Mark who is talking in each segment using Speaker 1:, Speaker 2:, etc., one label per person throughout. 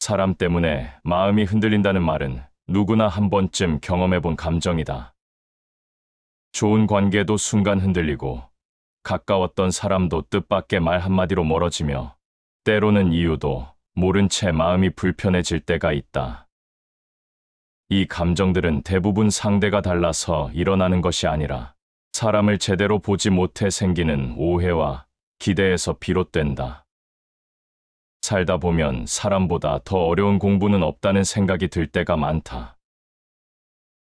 Speaker 1: 사람 때문에 마음이 흔들린다는 말은 누구나 한 번쯤 경험해본 감정이다. 좋은 관계도 순간 흔들리고 가까웠던 사람도 뜻밖의 말 한마디로 멀어지며 때로는 이유도 모른 채 마음이 불편해질 때가 있다. 이 감정들은 대부분 상대가 달라서 일어나는 것이 아니라 사람을 제대로 보지 못해 생기는 오해와 기대에서 비롯된다. 살다 보면 사람보다 더 어려운 공부는 없다는 생각이 들 때가 많다.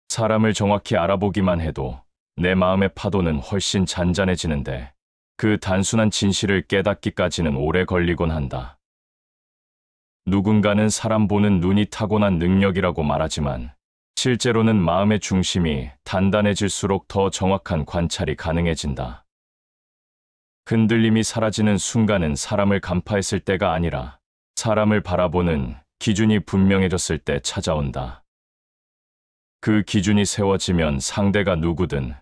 Speaker 1: 사람을 정확히 알아보기만 해도 내 마음의 파도는 훨씬 잔잔해지는데 그 단순한 진실을 깨닫기까지는 오래 걸리곤 한다. 누군가는 사람 보는 눈이 타고난 능력이라고 말하지만 실제로는 마음의 중심이 단단해질수록 더 정확한 관찰이 가능해진다. 흔들림이 사라지는 순간은 사람을 간파했을 때가 아니라 사람을 바라보는 기준이 분명해졌을 때 찾아온다. 그 기준이 세워지면 상대가 누구든,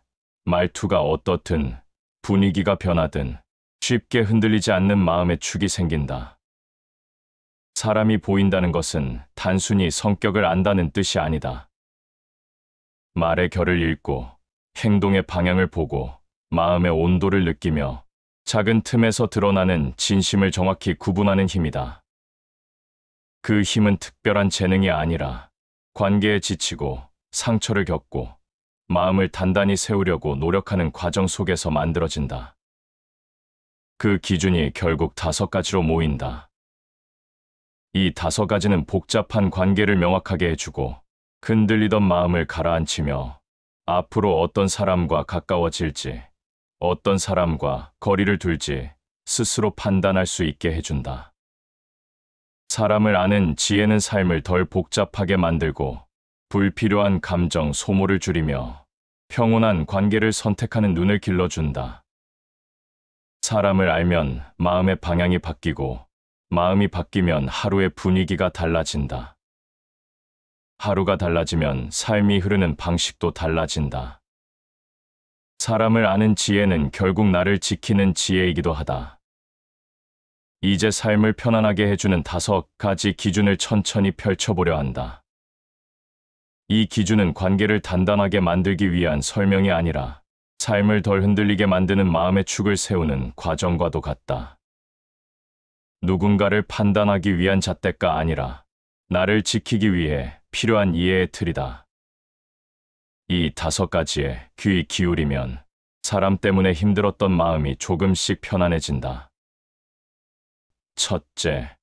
Speaker 1: 말투가 어떻든, 분위기가 변하든 쉽게 흔들리지 않는 마음의 축이 생긴다. 사람이 보인다는 것은 단순히 성격을 안다는 뜻이 아니다. 말의 결을 읽고 행동의 방향을 보고 마음의 온도를 느끼며 작은 틈에서 드러나는 진심을 정확히 구분하는 힘이다. 그 힘은 특별한 재능이 아니라 관계에 지치고 상처를 겪고 마음을 단단히 세우려고 노력하는 과정 속에서 만들어진다. 그 기준이 결국 5가지로 모인다. 이 5가지는 복잡한 관계를 명확하게 해주고 흔들리던 마음을 가라앉히며 앞으로 어떤 사람과 가까워질지, 어떤 사람과 거리를 둘지 스스로 판단할 수 있게 해준다. 사람을 아는 지혜는 삶을 덜 복잡하게 만들고 불필요한 감정 소모를 줄이며 평온한 관계를 선택하는 눈을 길러준다. 사람을 알면 마음의 방향이 바뀌고 마음이 바뀌면 하루의 분위기가 달라진다. 하루가 달라지면 삶이 흐르는 방식도 달라진다. 사람을 아는 지혜는 결국 나를 지키는 지혜이기도 하다. 이제 삶을 편안하게 해주는 5가지 기준을 천천히 펼쳐보려 한다. 이 기준은 관계를 단단하게 만들기 위한 설명이 아니라 삶을 덜 흔들리게 만드는 마음의 축을 세우는 과정과도 같다. 누군가를 판단하기 위한 잣대가 아니라 나를 지키기 위해 필요한 이해의 틀이다. 이 5가지에 귀 기울이면 사람 때문에 힘들었던 마음이 조금씩 편안해진다. 첫째,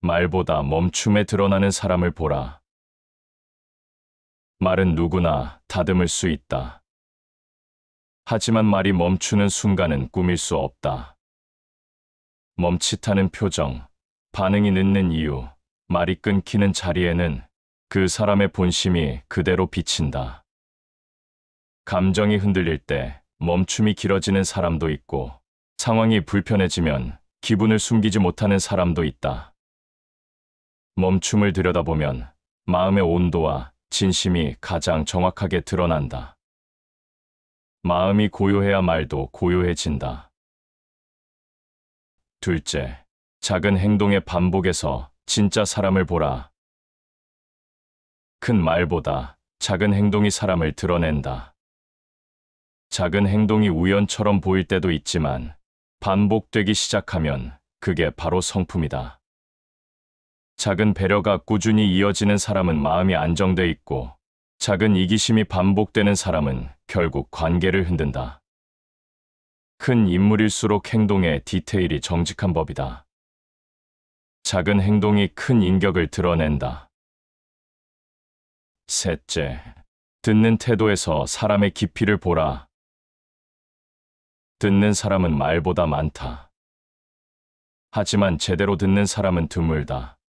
Speaker 1: 말보다 멈춤에 드러나는 사람을 보라. 말은 누구나 다듬을 수 있다. 하지만 말이 멈추는 순간은 꾸밀 수 없다. 멈칫하는 표정, 반응이 늦는 이유, 말이 끊기는 자리에는 그 사람의 본심이 그대로 비친다. 감정이 흔들릴 때 멈춤이 길어지는 사람도 있고 상황이 불편해지면 기분을 숨기지 못하는 사람도 있다. 멈춤을 들여다보면 마음의 온도와 진심이 가장 정확하게 드러난다. 마음이 고요해야 말도 고요해진다. 둘째, 작은 행동의 반복에서 진짜 사람을 보라. 큰 말보다 작은 행동이 사람을 드러낸다. 작은 행동이 우연처럼 보일 때도 있지만 반복되기 시작하면 그게 바로 성품이다. 작은 배려가 꾸준히 이어지는 사람은 마음이 안정돼 있고 작은 이기심이 반복되는 사람은 결국 관계를 흔든다. 큰 인물일수록 행동의 디테일이 정직한 법이다. 작은 행동이 큰 인격을 드러낸다. 셋째, 듣는 태도에서 사람의 깊이를 보라. 듣는 사람은 말보다 많다. 하지만 제대로 듣는 사람은 드물다.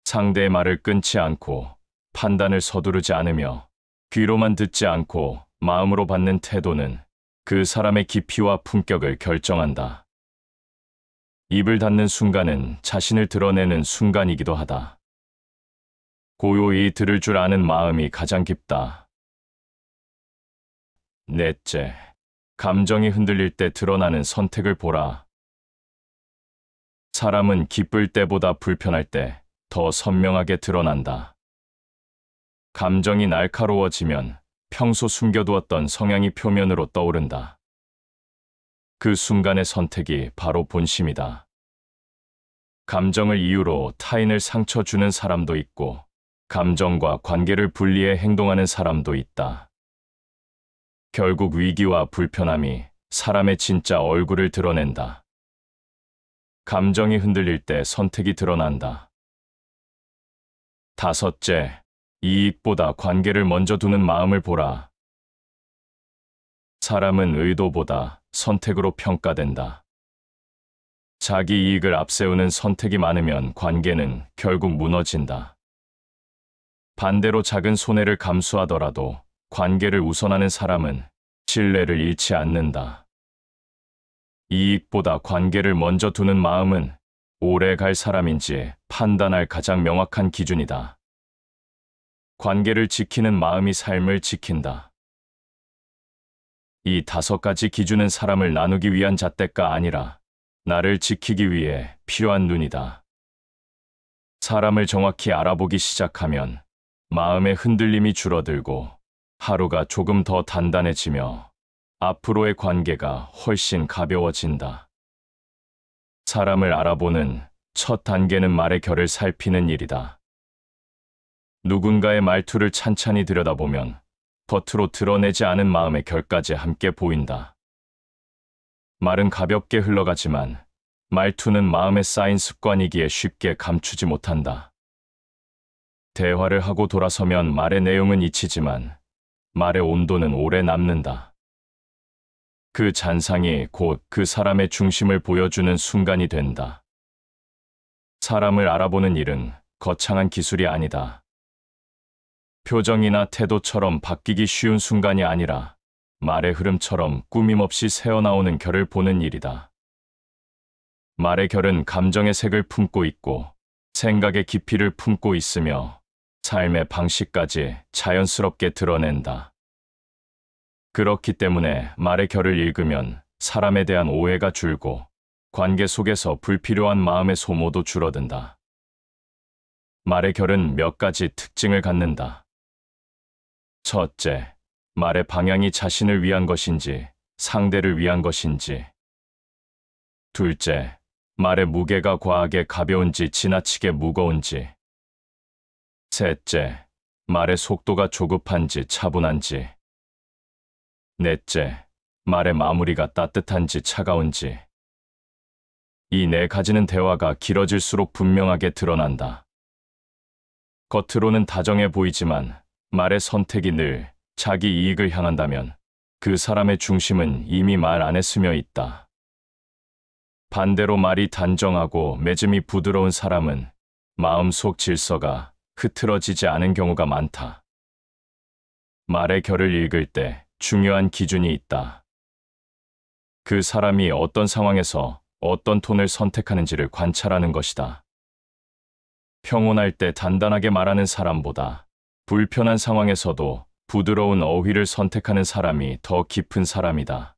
Speaker 1: 상대의 말을 끊지 않고 판단을 서두르지 않으며 귀로만 듣지 않고 마음으로 받는 태도는 그 사람의 깊이와 품격을 결정한다. 입을 닫는 순간은 자신을 드러내는 순간이기도 하다. 고요히 들을 줄 아는 마음이 가장 깊다. 넷째, 감정이 흔들릴 때 드러나는 선택을 보라. 사람은 기쁠 때보다 불편할 때 더 선명하게 드러난다. 감정이 날카로워지면 평소 숨겨두었던 성향이 표면으로 떠오른다. 그 순간의 선택이 바로 본심이다. 감정을 이유로 타인을 상처 주는 사람도 있고, 감정과 관계를 분리해 행동하는 사람도 있다. 결국 위기와 불편함이 사람의 진짜 얼굴을 드러낸다. 감정이 흔들릴 때 선택이 드러난다. 다섯째, 이익보다 관계를 먼저 두는 마음을 보라. 사람은 의도보다 선택으로 평가된다. 자기 이익을 앞세우는 선택이 많으면 관계는 결국 무너진다. 반대로 작은 손해를 감수하더라도 관계를 우선하는 사람은 신뢰를 잃지 않는다. 이익보다 관계를 먼저 두는 마음은 오래 갈 사람인지 판단할 가장 명확한 기준이다. 관계를 지키는 마음이 삶을 지킨다. 이 5가지 기준은 사람을 나누기 위한 잣대가 아니라 나를 지키기 위해 필요한 눈이다. 사람을 정확히 알아보기 시작하면 마음의 흔들림이 줄어들고 하루가 조금 더 단단해지며 앞으로의 관계가 훨씬 가벼워진다. 사람을 알아보는 첫 단계는 말의 결을 살피는 일이다. 누군가의 말투를 찬찬히 들여다보면 겉으로 드러내지 않은 마음의 결까지 함께 보인다. 말은 가볍게 흘러가지만 말투는 마음에 쌓인 습관이기에 쉽게 감추지 못한다. 대화를 하고 돌아서면 말의 내용은 잊히지만 말의 온도는 오래 남는다. 그 잔상이 곧 그 사람의 중심을 보여주는 순간이 된다. 사람을 알아보는 일은 거창한 기술이 아니다. 표정이나 태도처럼 바뀌기 쉬운 순간이 아니라 말의 흐름처럼 꾸밈없이 새어나오는 결을 보는 일이다. 말의 결은 감정의 색을 품고 있고 생각의 깊이를 품고 있으며 삶의 방식까지 자연스럽게 드러낸다. 그렇기 때문에 말의 결을 읽으면 사람에 대한 오해가 줄고 관계 속에서 불필요한 마음의 소모도 줄어든다. 말의 결은 몇 가지 특징을 갖는다. 첫째, 말의 방향이 자신을 위한 것인지 상대를 위한 것인지. 둘째, 말의 무게가 과하게 가벼운지 지나치게 무거운지. 셋째, 말의 속도가 조급한지 차분한지. 넷째, 말의 마무리가 따뜻한지 차가운지. 이 4가지는 대화가 길어질수록 분명하게 드러난다. 겉으로는 다정해 보이지만 말의 선택이 늘 자기 이익을 향한다면 그 사람의 중심은 이미 말 안에 스며 있다. 반대로 말이 단정하고 맺음이 부드러운 사람은 마음속 질서가 흐트러지지 않은 경우가 많다. 말의 결을 읽을 때 중요한 기준이 있다. 그 사람이 어떤 상황에서 어떤 톤을 선택하는지를 관찰하는 것이다. 평온할 때 단단하게 말하는 사람보다 불편한 상황에서도 부드러운 어휘를 선택하는 사람이 더 깊은 사람이다.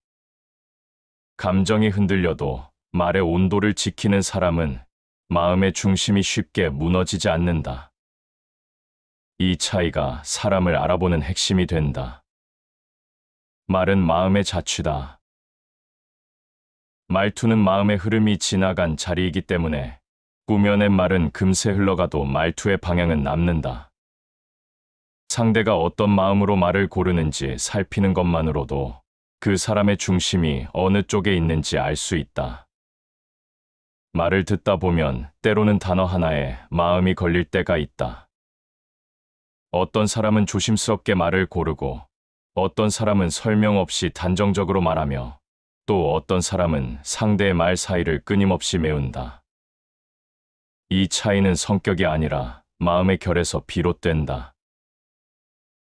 Speaker 1: 감정이 흔들려도 말의 온도를 지키는 사람은 마음의 중심이 쉽게 무너지지 않는다. 이 차이가 사람을 알아보는 핵심이 된다. 말은 마음의 자취다. 말투는 마음의 흐름이 지나간 자리이기 때문에 꾸며낸 말은 금세 흘러가도 말투의 방향은 남는다. 상대가 어떤 마음으로 말을 고르는지 살피는 것만으로도 그 사람의 중심이 어느 쪽에 있는지 알 수 있다. 말을 듣다 보면 때로는 단어 하나에 마음이 걸릴 때가 있다. 어떤 사람은 조심스럽게 말을 고르고 어떤 사람은 설명 없이 단정적으로 말하며 또 어떤 사람은 상대의 말 사이를 끊임없이 메운다. 이 차이는 성격이 아니라 마음의 결에서 비롯된다.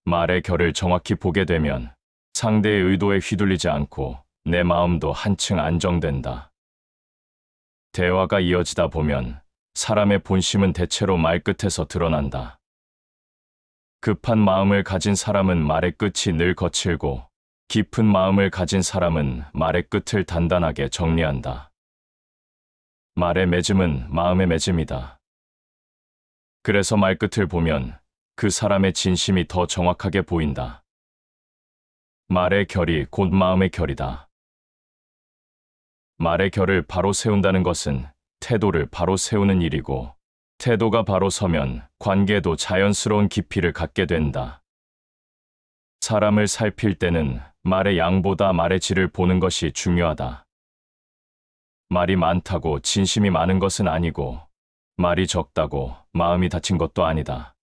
Speaker 1: 말의 결을 정확히 보게 되면 상대의 의도에 휘둘리지 않고 내 마음도 한층 안정된다. 대화가 이어지다 보면 사람의 본심은 대체로 말끝에서 드러난다. 급한 마음을 가진 사람은 말의 끝이 늘 거칠고 깊은 마음을 가진 사람은 말의 끝을 단단하게 정리한다. 말의 맺음은 마음의 맺음이다. 그래서 말끝을 보면 그 사람의 진심이 더 정확하게 보인다. 말의 결이 곧 마음의 결이다. 말의 결을 바로 세운다는 것은 태도를 바로 세우는 일이고, 태도가 바로 서면 관계도 자연스러운 깊이를 갖게 된다. 사람을 살필 때는 말의 양보다 말의 질을 보는 것이 중요하다. 말이 많다고 진심이 많은 것은 아니고, 말이 적다고 마음이 다친 것도 아니다.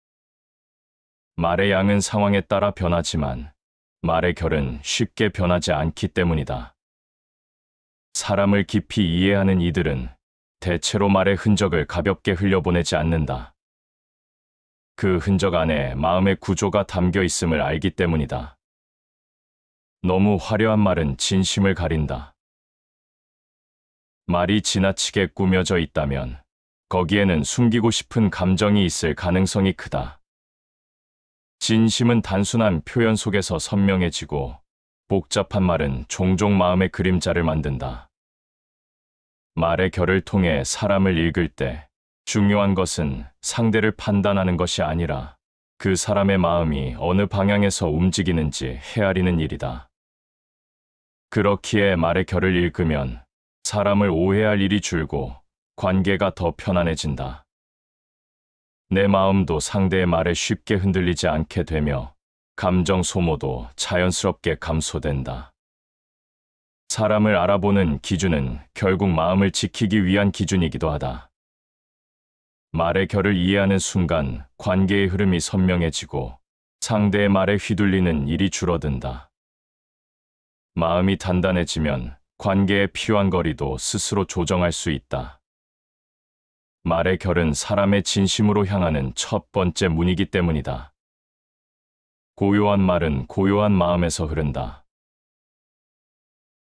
Speaker 1: 말의 양은 상황에 따라 변하지만 말의 결은 쉽게 변하지 않기 때문이다. 사람을 깊이 이해하는 이들은 대체로 말의 흔적을 가볍게 흘려보내지 않는다. 그 흔적 안에 마음의 구조가 담겨 있음을 알기 때문이다. 너무 화려한 말은 진심을 가린다. 말이 지나치게 꾸며져 있다면 거기에는 숨기고 싶은 감정이 있을 가능성이 크다. 진심은 단순한 표현 속에서 선명해지고, 복잡한 말은 종종 마음의 그림자를 만든다. 말의 결을 통해 사람을 읽을 때 중요한 것은 상대를 판단하는 것이 아니라 그 사람의 마음이 어느 방향에서 움직이는지 헤아리는 일이다. 그렇기에 말의 결을 읽으면 사람을 오해할 일이 줄고 관계가 더 편안해진다. 내 마음도 상대의 말에 쉽게 흔들리지 않게 되며 감정 소모도 자연스럽게 감소된다. 사람을 알아보는 기준은 결국 마음을 지키기 위한 기준이기도 하다. 말의 결을 이해하는 순간 관계의 흐름이 선명해지고 상대의 말에 휘둘리는 일이 줄어든다. 마음이 단단해지면 관계에 필요한 거리도 스스로 조정할 수 있다. 말의 결은 사람의 진심으로 향하는 첫 번째 문이기 때문이다. 고요한 말은 고요한 마음에서 흐른다.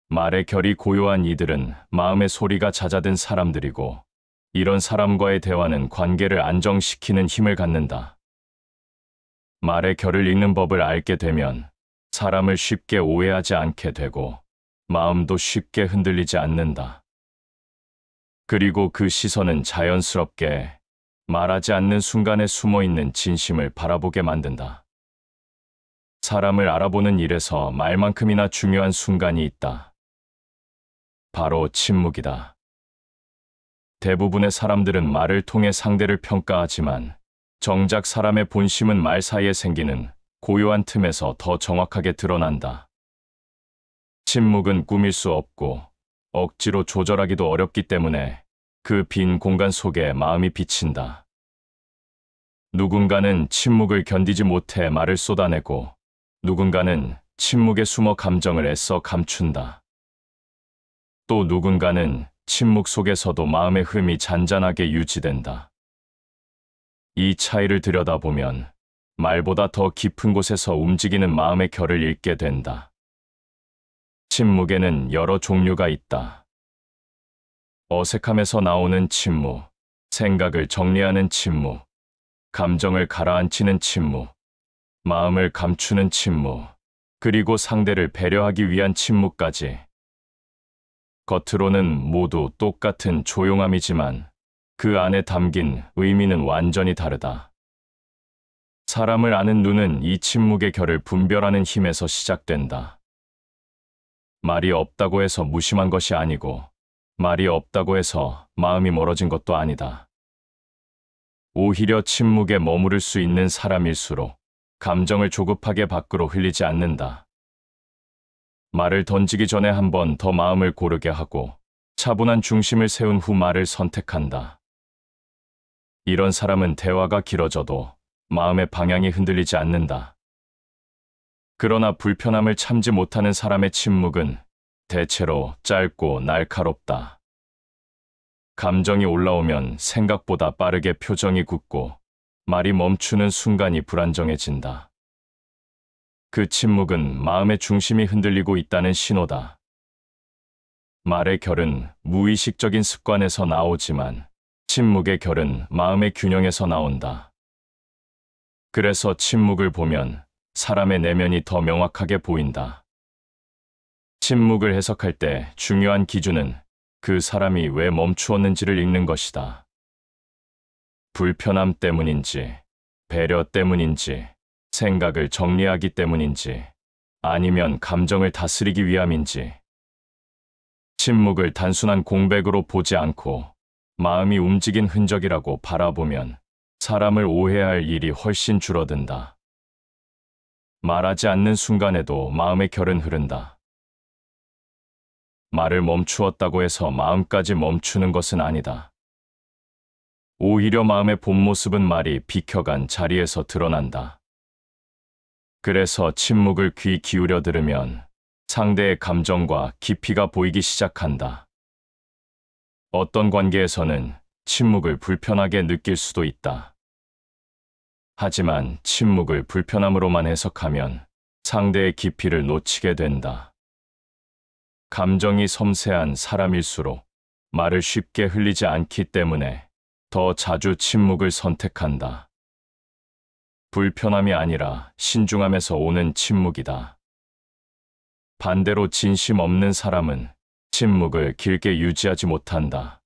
Speaker 1: 말의 결이 고요한 이들은 마음의 소리가 잦아든 사람들이고, 이런 사람과의 대화는 관계를 안정시키는 힘을 갖는다. 말의 결을 읽는 법을 알게 되면 사람을 쉽게 오해하지 않게 되고 마음도 쉽게 흔들리지 않는다. 그리고 그 시선은 자연스럽게 말하지 않는 순간에 숨어있는 진심을 바라보게 만든다. 사람을 알아보는 일에서 말만큼이나 중요한 순간이 있다. 바로 침묵이다. 대부분의 사람들은 말을 통해 상대를 평가하지만 정작 사람의 본심은 말 사이에 생기는 고요한 틈에서 더 정확하게 드러난다. 침묵은 꾸밀 수 없고 억지로 조절하기도 어렵기 때문에 그 빈 공간 속에 마음이 비친다. 누군가는 침묵을 견디지 못해 말을 쏟아내고, 누군가는 침묵에 숨어 감정을 애써 감춘다. 또 누군가는 침묵 속에서도 마음의 흐름이 잔잔하게 유지된다. 이 차이를 들여다보면 말보다 더 깊은 곳에서 움직이는 마음의 결을 읽게 된다. 침묵에는 여러 종류가 있다. 어색함에서 나오는 침묵, 생각을 정리하는 침묵, 감정을 가라앉히는 침묵, 마음을 감추는 침묵, 그리고 상대를 배려하기 위한 침묵까지. 겉으로는 모두 똑같은 조용함이지만 그 안에 담긴 의미는 완전히 다르다. 사람을 아는 눈은 이 침묵의 결을 분별하는 힘에서 시작된다. 말이 없다고 해서 무심한 것이 아니고, 말이 없다고 해서 마음이 멀어진 것도 아니다. 오히려 침묵에 머무를 수 있는 사람일수록 감정을 조급하게 밖으로 흘리지 않는다. 말을 던지기 전에 한 번 더 마음을 고르게 하고 차분한 중심을 세운 후 말을 선택한다. 이런 사람은 대화가 길어져도 마음의 방향이 흔들리지 않는다. 그러나 불편함을 참지 못하는 사람의 침묵은 대체로 짧고 날카롭다. 감정이 올라오면 생각보다 빠르게 표정이 굳고 말이 멈추는 순간이 불안정해진다. 그 침묵은 마음의 중심이 흔들리고 있다는 신호다. 말의 결은 무의식적인 습관에서 나오지만 침묵의 결은 마음의 균형에서 나온다. 그래서 침묵을 보면 사람의 내면이 더 명확하게 보인다. 침묵을 해석할 때 중요한 기준은 그 사람이 왜 멈추었는지를 읽는 것이다. 불편함 때문인지, 배려 때문인지, 생각을 정리하기 때문인지, 아니면 감정을 다스리기 위함인지. 침묵을 단순한 공백으로 보지 않고 마음이 움직인 흔적이라고 바라보면 사람을 오해할 일이 훨씬 줄어든다. 말하지 않는 순간에도 마음의 결은 흐른다. 말을 멈추었다고 해서 마음까지 멈추는 것은 아니다. 오히려 마음의 본 모습은 말이 비켜간 자리에서 드러난다. 그래서 침묵을 귀 기울여 들으면 상대의 감정과 깊이가 보이기 시작한다. 어떤 관계에서는 침묵을 불편하게 느낄 수도 있다. 하지만 침묵을 불편함으로만 해석하면 상대의 깊이를 놓치게 된다. 감정이 섬세한 사람일수록 말을 쉽게 흘리지 않기 때문에 더 자주 침묵을 선택한다. 불편함이 아니라 신중함에서 오는 침묵이다. 반대로 진심 없는 사람은 침묵을 길게 유지하지 못한다.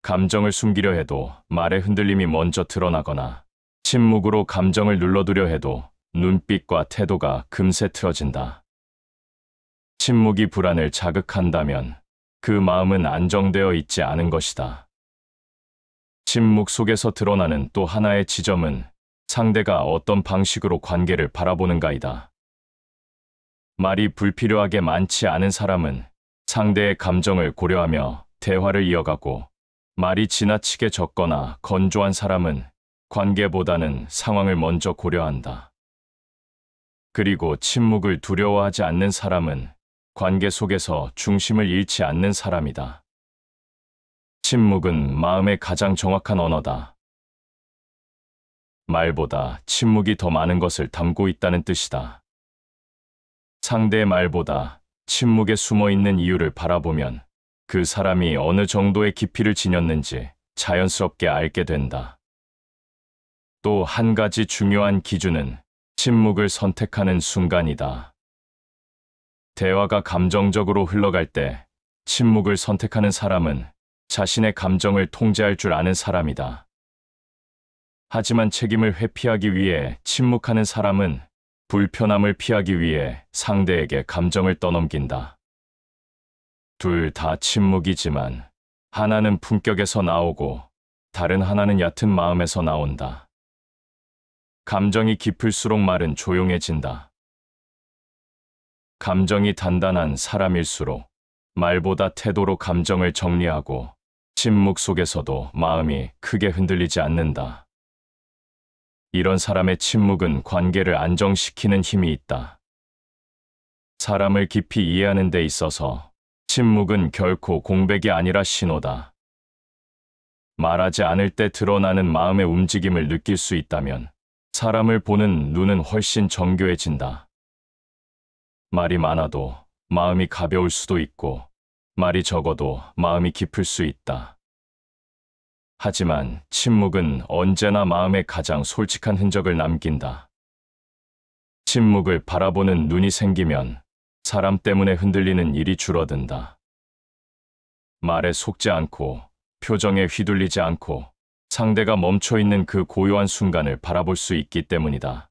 Speaker 1: 감정을 숨기려 해도 말의 흔들림이 먼저 드러나거나 침묵으로 감정을 눌러두려 해도 눈빛과 태도가 금세 틀어진다. 침묵이 불안을 자극한다면 그 마음은 안정되어 있지 않은 것이다. 침묵 속에서 드러나는 또 하나의 지점은 상대가 어떤 방식으로 관계를 바라보는가이다. 말이 불필요하게 많지 않은 사람은 상대의 감정을 고려하며 대화를 이어가고, 말이 지나치게 적거나 건조한 사람은 관계보다는 상황을 먼저 고려한다. 그리고 침묵을 두려워하지 않는 사람은 관계 속에서 중심을 잃지 않는 사람이다. 침묵은 마음의 가장 정확한 언어다. 말보다 침묵이 더 많은 것을 담고 있다는 뜻이다. 상대의 말보다 침묵에 숨어 있는 이유를 바라보면 그 사람이 어느 정도의 깊이를 지녔는지 자연스럽게 알게 된다. 또 한 가지 중요한 기준은 침묵을 선택하는 순간이다. 대화가 감정적으로 흘러갈 때 침묵을 선택하는 사람은 자신의 감정을 통제할 줄 아는 사람이다. 하지만 책임을 회피하기 위해 침묵하는 사람은 불편함을 피하기 위해 상대에게 감정을 떠넘긴다. 둘 다 침묵이지만 하나는 품격에서 나오고 다른 하나는 얕은 마음에서 나온다. 감정이 깊을수록 말은 조용해진다. 감정이 단단한 사람일수록 말보다 태도로 감정을 정리하고 침묵 속에서도 마음이 크게 흔들리지 않는다. 이런 사람의 침묵은 관계를 안정시키는 힘이 있다. 사람을 깊이 이해하는 데 있어서 침묵은 결코 공백이 아니라 신호다. 말하지 않을 때 드러나는 마음의 움직임을 느낄 수 있다면 사람을 보는 눈은 훨씬 정교해진다. 말이 많아도 마음이 가벼울 수도 있고, 말이 적어도 마음이 깊을 수 있다. 하지만 침묵은 언제나 마음에 가장 솔직한 흔적을 남긴다. 침묵을 바라보는 눈이 생기면 사람 때문에 흔들리는 일이 줄어든다. 말에 속지 않고 표정에 휘둘리지 않고 상대가 멈춰있는 그 고요한 순간을 바라볼 수 있기 때문이다.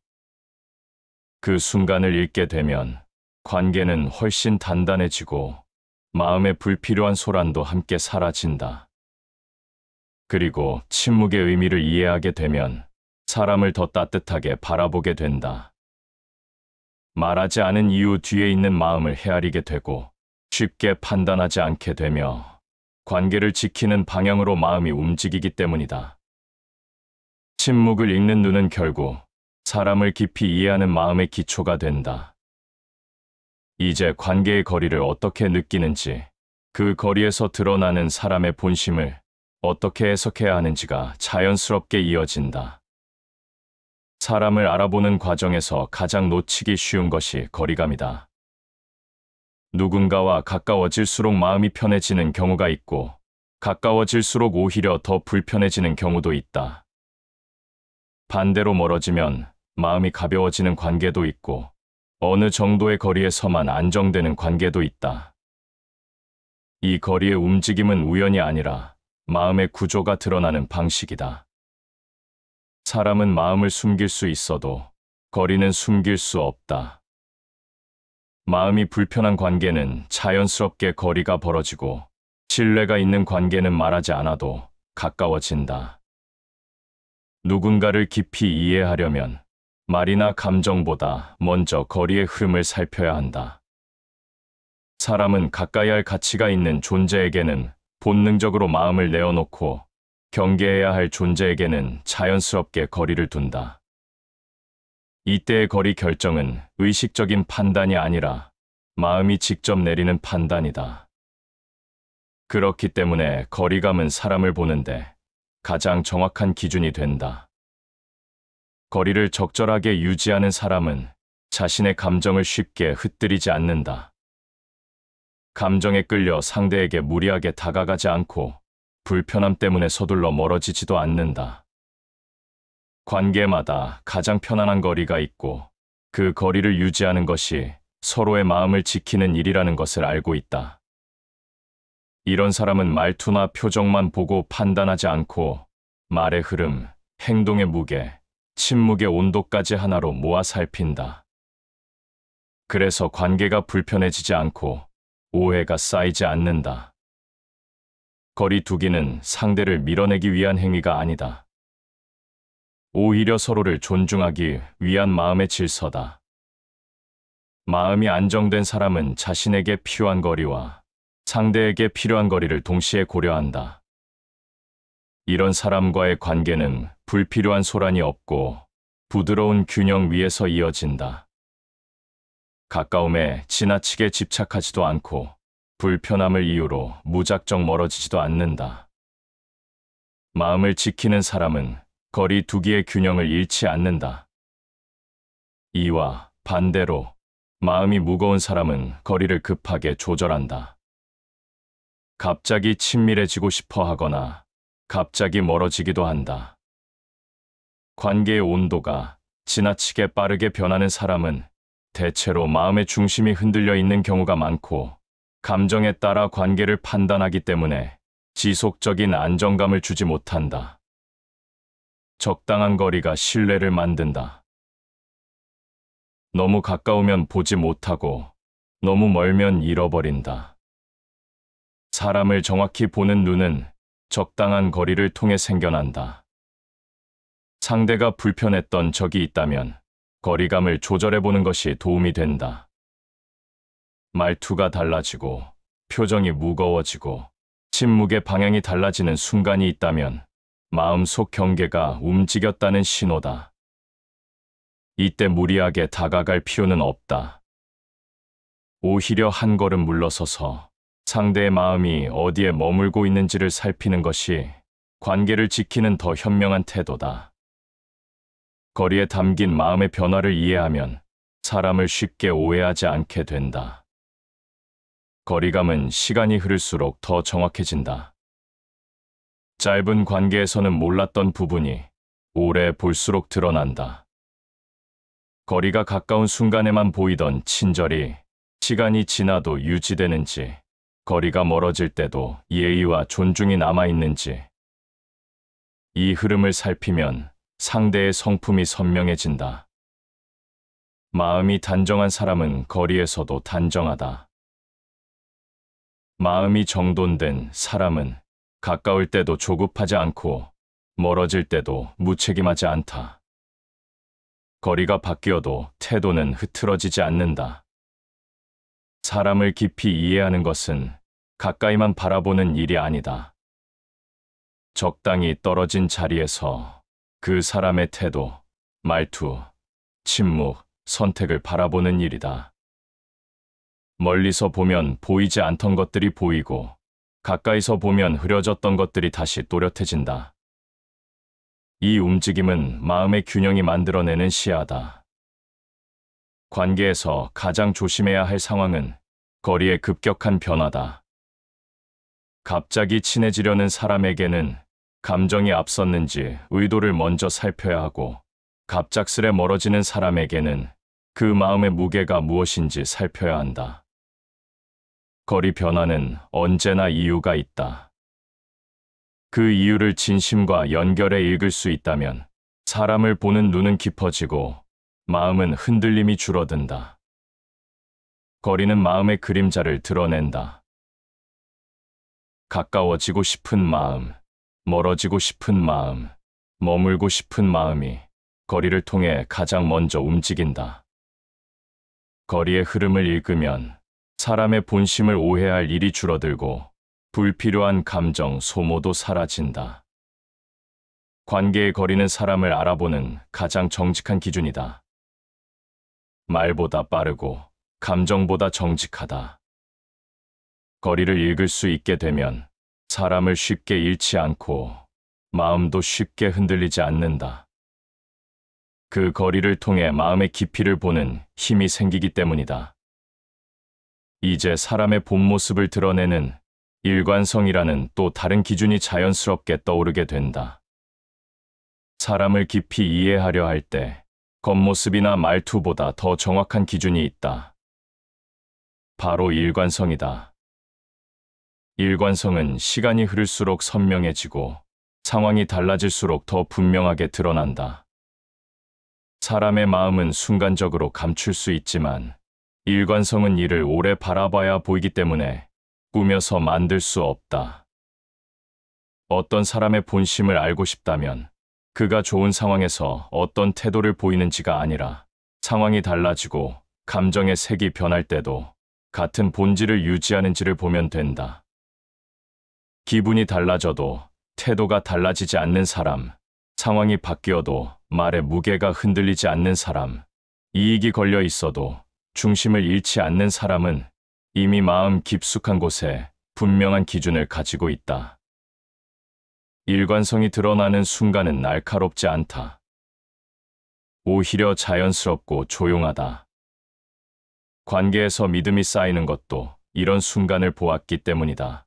Speaker 1: 그 순간을 읽게 되면 관계는 훨씬 단단해지고 마음의 불필요한 소란도 함께 사라진다. 그리고 침묵의 의미를 이해하게 되면 사람을 더 따뜻하게 바라보게 된다. 말하지 않은 이유 뒤에 있는 마음을 헤아리게 되고 쉽게 판단하지 않게 되며 관계를 지키는 방향으로 마음이 움직이기 때문이다. 침묵을 읽는 눈은 결국 사람을 깊이 이해하는 마음의 기초가 된다. 이제 관계의 거리를 어떻게 느끼는지, 그 거리에서 드러나는 사람의 본심을 어떻게 해석해야 하는지가 자연스럽게 이어진다. 사람을 알아보는 과정에서 가장 놓치기 쉬운 것이 거리감이다. 누군가와 가까워질수록 마음이 편해지는 경우가 있고, 가까워질수록 오히려 더 불편해지는 경우도 있다. 반대로 멀어지면 마음이 가벼워지는 관계도 있고, 어느 정도의 거리에서만 안정되는 관계도 있다. 이 거리의 움직임은 우연이 아니라 마음의 구조가 드러나는 방식이다. 사람은 마음을 숨길 수 있어도 거리는 숨길 수 없다. 마음이 불편한 관계는 자연스럽게 거리가 벌어지고 신뢰가 있는 관계는 말하지 않아도 가까워진다. 누군가를 깊이 이해하려면 말이나 감정보다 먼저 거리의 흐름을 살펴야 한다. 사람은 가까이 할 가치가 있는 존재에게는 본능적으로 마음을 내어놓고 경계해야 할 존재에게는 자연스럽게 거리를 둔다. 이때의 거리 결정은 의식적인 판단이 아니라 마음이 직접 내리는 판단이다. 그렇기 때문에 거리감은 사람을 보는데 가장 정확한 기준이 된다. 거리를 적절하게 유지하는 사람은 자신의 감정을 쉽게 흩뜨리지 않는다. 감정에 끌려 상대에게 무리하게 다가가지 않고 불편함 때문에 서둘러 멀어지지도 않는다. 관계마다 가장 편안한 거리가 있고 그 거리를 유지하는 것이 서로의 마음을 지키는 일이라는 것을 알고 있다. 이런 사람은 말투나 표정만 보고 판단하지 않고 말의 흐름, 행동의 무게, 침묵의 온도까지 하나로 모아 살핀다. 그래서 관계가 불편해지지 않고 오해가 쌓이지 않는다. 거리 두기는 상대를 밀어내기 위한 행위가 아니다. 오히려 서로를 존중하기 위한 마음의 질서다. 마음이 안정된 사람은 자신에게 필요한 거리와 상대에게 필요한 거리를 동시에 고려한다. 이런 사람과의 관계는 불필요한 소란이 없고 부드러운 균형 위에서 이어진다. 가까움에 지나치게 집착하지도 않고 불편함을 이유로 무작정 멀어지지도 않는다. 마음을 지키는 사람은 거리 두기의 균형을 잃지 않는다. 이와 반대로 마음이 무거운 사람은 거리를 급하게 조절한다. 갑자기 친밀해지고 싶어 하거나 갑자기 멀어지기도 한다. 관계의 온도가 지나치게 빠르게 변하는 사람은 대체로 마음의 중심이 흔들려 있는 경우가 많고 감정에 따라 관계를 판단하기 때문에 지속적인 안정감을 주지 못한다. 적당한 거리가 신뢰를 만든다. 너무 가까우면 보지 못하고 너무 멀면 잃어버린다. 사람을 정확히 보는 눈은 적당한 거리를 통해 생겨난다. 상대가 불편했던 적이 있다면 거리감을 조절해보는 것이 도움이 된다. 말투가 달라지고 표정이 무거워지고 침묵의 방향이 달라지는 순간이 있다면 마음속 경계가 움직였다는 신호다. 이때 무리하게 다가갈 필요는 없다. 오히려 한 걸음 물러서서 상대의 마음이 어디에 머물고 있는지를 살피는 것이 관계를 지키는 더 현명한 태도다. 거리에 담긴 마음의 변화를 이해하면 사람을 쉽게 오해하지 않게 된다. 거리감은 시간이 흐를수록 더 정확해진다. 짧은 관계에서는 몰랐던 부분이 오래 볼수록 드러난다. 거리가 가까운 순간에만 보이던 친절이 시간이 지나도 유지되는지, 거리가 멀어질 때도 예의와 존중이 남아있는지, 이 흐름을 살피면 상대의 성품이 선명해진다. 마음이 단정한 사람은 거리에서도 단정하다. 마음이 정돈된 사람은 가까울 때도 조급하지 않고 멀어질 때도 무책임하지 않다. 거리가 바뀌어도 태도는 흐트러지지 않는다. 사람을 깊이 이해하는 것은 가까이만 바라보는 일이 아니다. 적당히 떨어진 자리에서 그 사람의 태도, 말투, 침묵, 선택을 바라보는 일이다. 멀리서 보면 보이지 않던 것들이 보이고 가까이서 보면 흐려졌던 것들이 다시 또렷해진다. 이 움직임은 마음의 균형이 만들어내는 시야다. 관계에서 가장 조심해야 할 상황은 거리의 급격한 변화다. 갑자기 친해지려는 사람에게는 감정이 앞섰는지 의도를 먼저 살펴야 하고, 갑작스레 멀어지는 사람에게는 그 마음의 무게가 무엇인지 살펴야 한다. 거리 변화는 언제나 이유가 있다. 그 이유를 진심과 연결해 읽을 수 있다면 사람을 보는 눈은 깊어지고 마음은 흔들림이 줄어든다. 거리는 마음의 그림자를 드러낸다. 가까워지고 싶은 마음, 멀어지고 싶은 마음, 머물고 싶은 마음이 거리를 통해 가장 먼저 움직인다. 거리의 흐름을 읽으면 사람의 본심을 오해할 일이 줄어들고 불필요한 감정 소모도 사라진다. 관계의 거리는 사람을 알아보는 가장 정직한 기준이다. 말보다 빠르고 감정보다 정직하다. 거리를 읽을 수 있게 되면 사람을 쉽게 잃지 않고 마음도 쉽게 흔들리지 않는다. 그 거리를 통해 마음의 깊이를 보는 힘이 생기기 때문이다. 이제 사람의 본 모습을 드러내는 일관성이라는 또 다른 기준이 자연스럽게 떠오르게 된다. 사람을 깊이 이해하려 할 때 겉모습이나 말투보다 더 정확한 기준이 있다. 바로 일관성이다. 일관성은 시간이 흐를수록 선명해지고 상황이 달라질수록 더 분명하게 드러난다. 사람의 마음은 순간적으로 감출 수 있지만 일관성은 이를 오래 바라봐야 보이기 때문에 꾸며서 만들 수 없다. 어떤 사람의 본심을 알고 싶다면 그가 좋은 상황에서 어떤 태도를 보이는지가 아니라 상황이 달라지고 감정의 색이 변할 때도 같은 본질을 유지하는지를 보면 된다. 기분이 달라져도 태도가 달라지지 않는 사람, 상황이 바뀌어도 말의 무게가 흔들리지 않는 사람, 이익이 걸려 있어도 중심을 잃지 않는 사람은 이미 마음 깊숙한 곳에 분명한 기준을 가지고 있다. 일관성이 드러나는 순간은 날카롭지 않다. 오히려 자연스럽고 조용하다. 관계에서 믿음이 쌓이는 것도 이런 순간을 보았기 때문이다.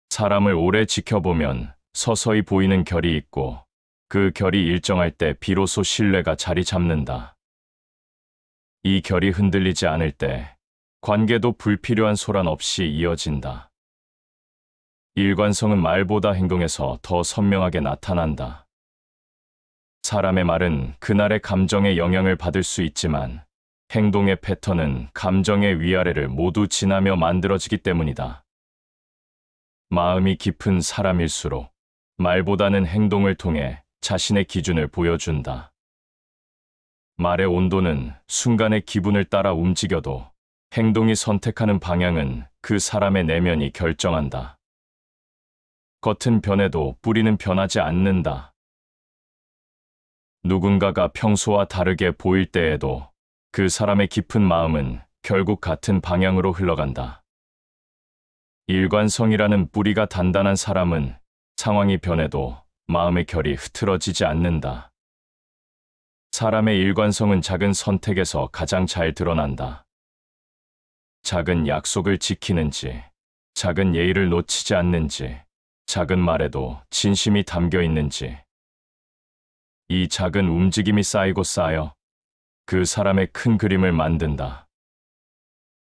Speaker 1: 사람을 오래 지켜보면 서서히 보이는 결이 있고 그 결이 일정할 때 비로소 신뢰가 자리 잡는다. 이 결이 흔들리지 않을 때 관계도 불필요한 소란 없이 이어진다. 일관성은 말보다 행동에서 더 선명하게 나타난다. 사람의 말은 그날의 감정에 영향을 받을 수 있지만 행동의 패턴은 감정의 위아래를 모두 지나며 만들어지기 때문이다. 마음이 깊은 사람일수록 말보다는 행동을 통해 자신의 기준을 보여준다. 말의 온도는 순간의 기분을 따라 움직여도 행동이 선택하는 방향은 그 사람의 내면이 결정한다. 겉은 변해도 뿌리는 변하지 않는다. 누군가가 평소와 다르게 보일 때에도 그 사람의 깊은 마음은 결국 같은 방향으로 흘러간다. 일관성이라는 뿌리가 단단한 사람은 상황이 변해도 마음의 결이 흐트러지지 않는다. 사람의 일관성은 작은 선택에서 가장 잘 드러난다. 작은 약속을 지키는지, 작은 예의를 놓치지 않는지, 작은 말에도 진심이 담겨 있는지. 이 작은 움직임이 쌓이고 쌓여 그 사람의 큰 그림을 만든다.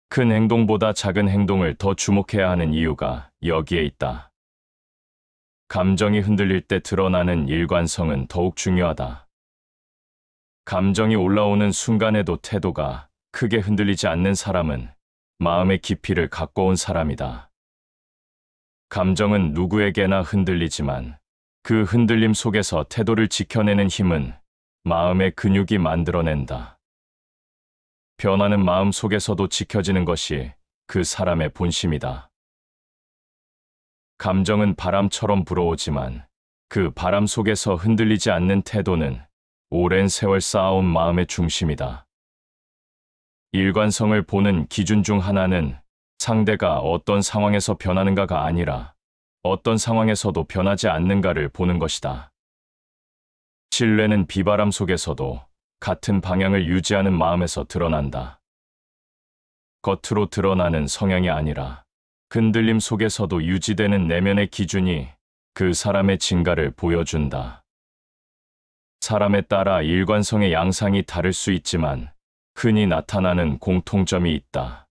Speaker 1: 큰 행동보다 작은 행동을 더 주목해야 하는 이유가 여기에 있다. 감정이 흔들릴 때 드러나는 일관성은 더욱 중요하다. 감정이 올라오는 순간에도 태도가 크게 흔들리지 않는 사람은 마음의 깊이를 갖고 온 사람이다. 감정은 누구에게나 흔들리지만 그 흔들림 속에서 태도를 지켜내는 힘은 마음의 근육이 만들어낸다. 변하는 마음 속에서도 지켜지는 것이 그 사람의 본심이다. 감정은 바람처럼 불어오지만 그 바람 속에서 흔들리지 않는 태도는 오랜 세월 쌓아온 마음의 중심이다. 일관성을 보는 기준 중 하나는 상대가 어떤 상황에서 변하는가가 아니라 어떤 상황에서도 변하지 않는가를 보는 것이다. 신뢰는 비바람 속에서도 같은 방향을 유지하는 마음에서 드러난다. 겉으로 드러나는 성향이 아니라 흔들림 속에서도 유지되는 내면의 기준이 그 사람의 진가를 보여준다. 사람에 따라 일관성의 양상이 다를 수 있지만 흔히 나타나는 공통점이 있다.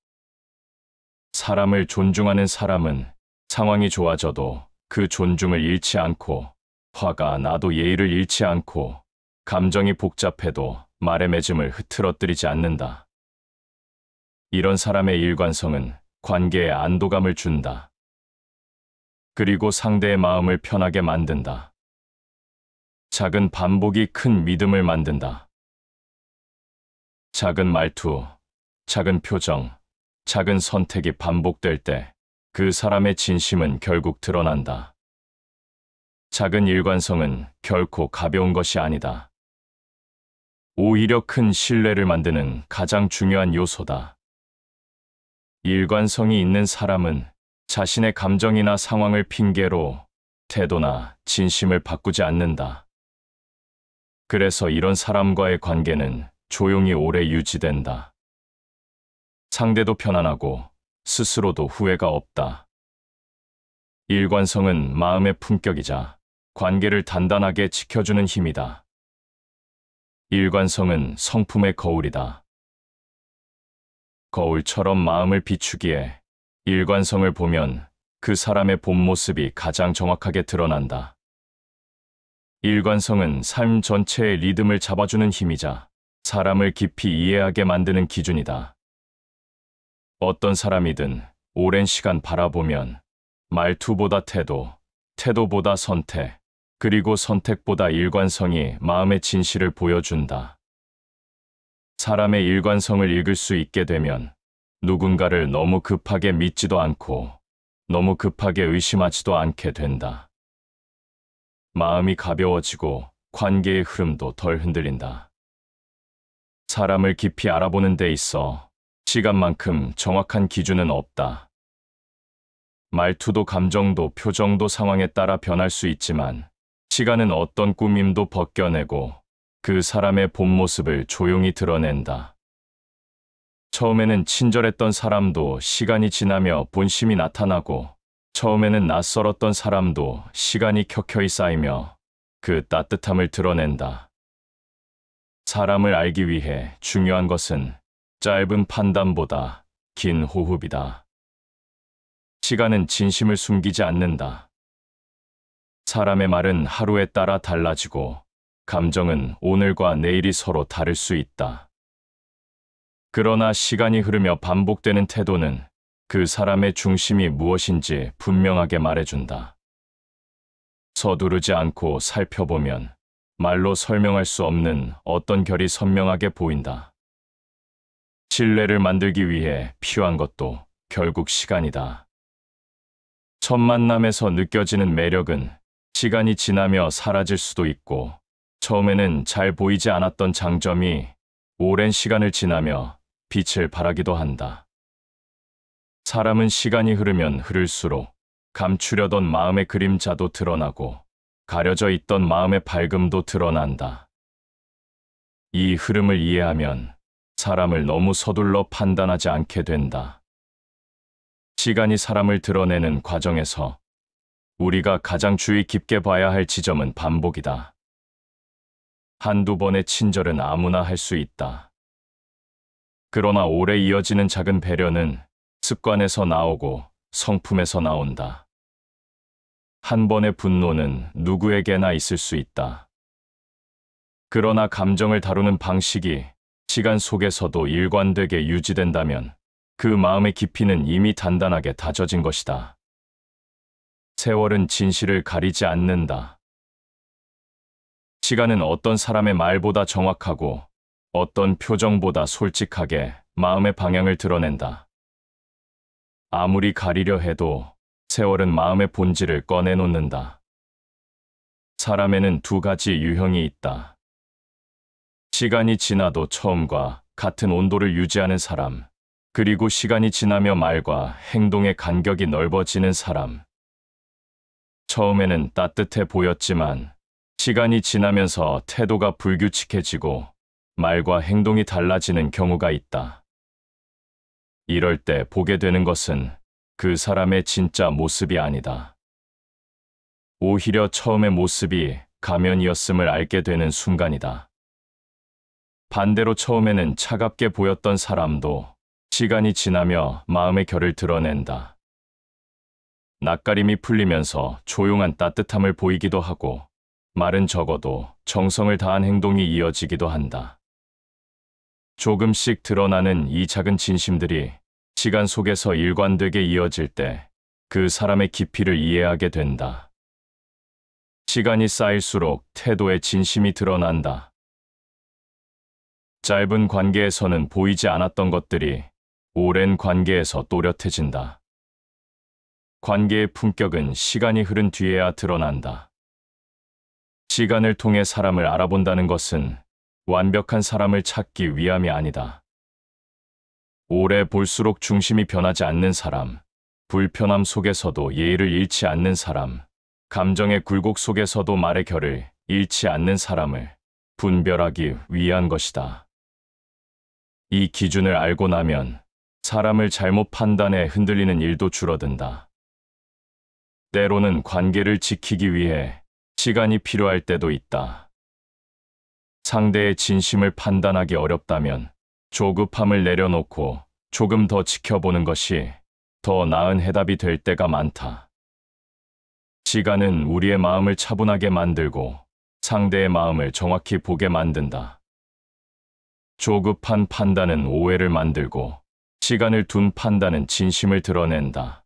Speaker 1: 사람을 존중하는 사람은 상황이 좋아져도 그 존중을 잃지 않고, 화가 나도 예의를 잃지 않고, 감정이 복잡해도 말의 맺음을 흐트러뜨리지 않는다. 이런 사람의 일관성은 관계에 안도감을 준다. 그리고 상대의 마음을 편하게 만든다. 작은 반복이 큰 믿음을 만든다. 작은 말투, 작은 표정, 작은 선택이 반복될 때 그 사람의 진심은 결국 드러난다. 작은 일관성은 결코 가벼운 것이 아니다. 오히려 큰 신뢰를 만드는 가장 중요한 요소다. 일관성이 있는 사람은 자신의 감정이나 상황을 핑계로 태도나 진심을 바꾸지 않는다. 그래서 이런 사람과의 관계는 조용히 오래 유지된다. 상대도 편안하고 스스로도 후회가 없다. 일관성은 마음의 품격이자 관계를 단단하게 지켜주는 힘이다. 일관성은 성품의 거울이다. 거울처럼 마음을 비추기에 일관성을 보면 그 사람의 본 모습이 가장 정확하게 드러난다. 일관성은 삶 전체의 리듬을 잡아주는 힘이자 사람을 깊이 이해하게 만드는 기준이다. 어떤 사람이든 오랜 시간 바라보면 말투보다 태도, 태도보다 선택, 그리고 선택보다 일관성이 마음의 진실을 보여준다. 사람의 일관성을 읽을 수 있게 되면 누군가를 너무 급하게 믿지도 않고 너무 급하게 의심하지도 않게 된다. 마음이 가벼워지고 관계의 흐름도 덜 흔들린다. 사람을 깊이 알아보는 데 있어 시간만큼 정확한 기준은 없다. 말투도 감정도 표정도 상황에 따라 변할 수 있지만 시간은 어떤 꾸밈도 벗겨내고 그 사람의 본 모습을 조용히 드러낸다. 처음에는 친절했던 사람도 시간이 지나며 본심이 나타나고 처음에는 낯설었던 사람도 시간이 켜켜이 쌓이며 그 따뜻함을 드러낸다. 사람을 알기 위해 중요한 것은 짧은 판단보다 긴 호흡이다. 시간은 진심을 숨기지 않는다. 사람의 말은 하루에 따라 달라지고 감정은 오늘과 내일이 서로 다를 수 있다. 그러나 시간이 흐르며 반복되는 태도는 그 사람의 중심이 무엇인지 분명하게 말해준다. 서두르지 않고 살펴보면 말로 설명할 수 없는 어떤 결이 선명하게 보인다. 신뢰를 만들기 위해 필요한 것도 결국 시간이다. 첫 만남에서 느껴지는 매력은 시간이 지나며 사라질 수도 있고 처음에는 잘 보이지 않았던 장점이 오랜 시간을 지나며 빛을 발하기도 한다. 사람은 시간이 흐르면 흐를수록 감추려던 마음의 그림자도 드러나고 가려져 있던 마음의 밝음도 드러난다. 이 흐름을 이해하면 사람을 너무 서둘러 판단하지 않게 된다. 시간이 사람을 드러내는 과정에서 우리가 가장 주의 깊게 봐야 할 지점은 반복이다. 한두 번의 친절은 아무나 할 수 있다. 그러나 오래 이어지는 작은 배려는 습관에서 나오고 성품에서 나온다. 한 번의 분노는 누구에게나 있을 수 있다. 그러나 감정을 다루는 방식이 시간 속에서도 일관되게 유지된다면 그 마음의 깊이는 이미 단단하게 다져진 것이다. 세월은 진실을 가리지 않는다. 시간은 어떤 사람의 말보다 정확하고 어떤 표정보다 솔직하게 마음의 방향을 드러낸다. 아무리 가리려 해도 세월은 마음의 본질을 꺼내놓는다. 사람에는 두 가지 유형이 있다. 시간이 지나도 처음과 같은 온도를 유지하는 사람, 그리고 시간이 지나며 말과 행동의 간격이 넓어지는 사람. 처음에는 따뜻해 보였지만 시간이 지나면서 태도가 불규칙해지고 말과 행동이 달라지는 경우가 있다. 이럴 때 보게 되는 것은 그 사람의 진짜 모습이 아니다. 오히려 처음의 모습이 가면이었음을 알게 되는 순간이다. 반대로 처음에는 차갑게 보였던 사람도 시간이 지나며 마음의 결을 드러낸다. 낯가림이 풀리면서 조용한 따뜻함을 보이기도 하고, 말은 적어도 정성을 다한 행동이 이어지기도 한다. 조금씩 드러나는 이 작은 진심들이 시간 속에서 일관되게 이어질 때 그 사람의 깊이를 이해하게 된다. 시간이 쌓일수록 태도의 진심이 드러난다. 짧은 관계에서는 보이지 않았던 것들이 오랜 관계에서 또렷해진다. 관계의 품격은 시간이 흐른 뒤에야 드러난다. 시간을 통해 사람을 알아본다는 것은 완벽한 사람을 찾기 위함이 아니다. 오래 볼수록 중심이 변하지 않는 사람, 불편함 속에서도 예의를 잃지 않는 사람, 감정의 굴곡 속에서도 말의 결을 잃지 않는 사람을 분별하기 위한 것이다. 이 기준을 알고 나면 사람을 잘못 판단해 흔들리는 일도 줄어든다. 때로는 관계를 지키기 위해 시간이 필요할 때도 있다. 상대의 진심을 판단하기 어렵다면 조급함을 내려놓고 조금 더 지켜보는 것이 더 나은 해답이 될 때가 많다. 시간은 우리의 마음을 차분하게 만들고 상대의 마음을 정확히 보게 만든다. 조급한 판단은 오해를 만들고 시간을 둔 판단은 진심을 드러낸다.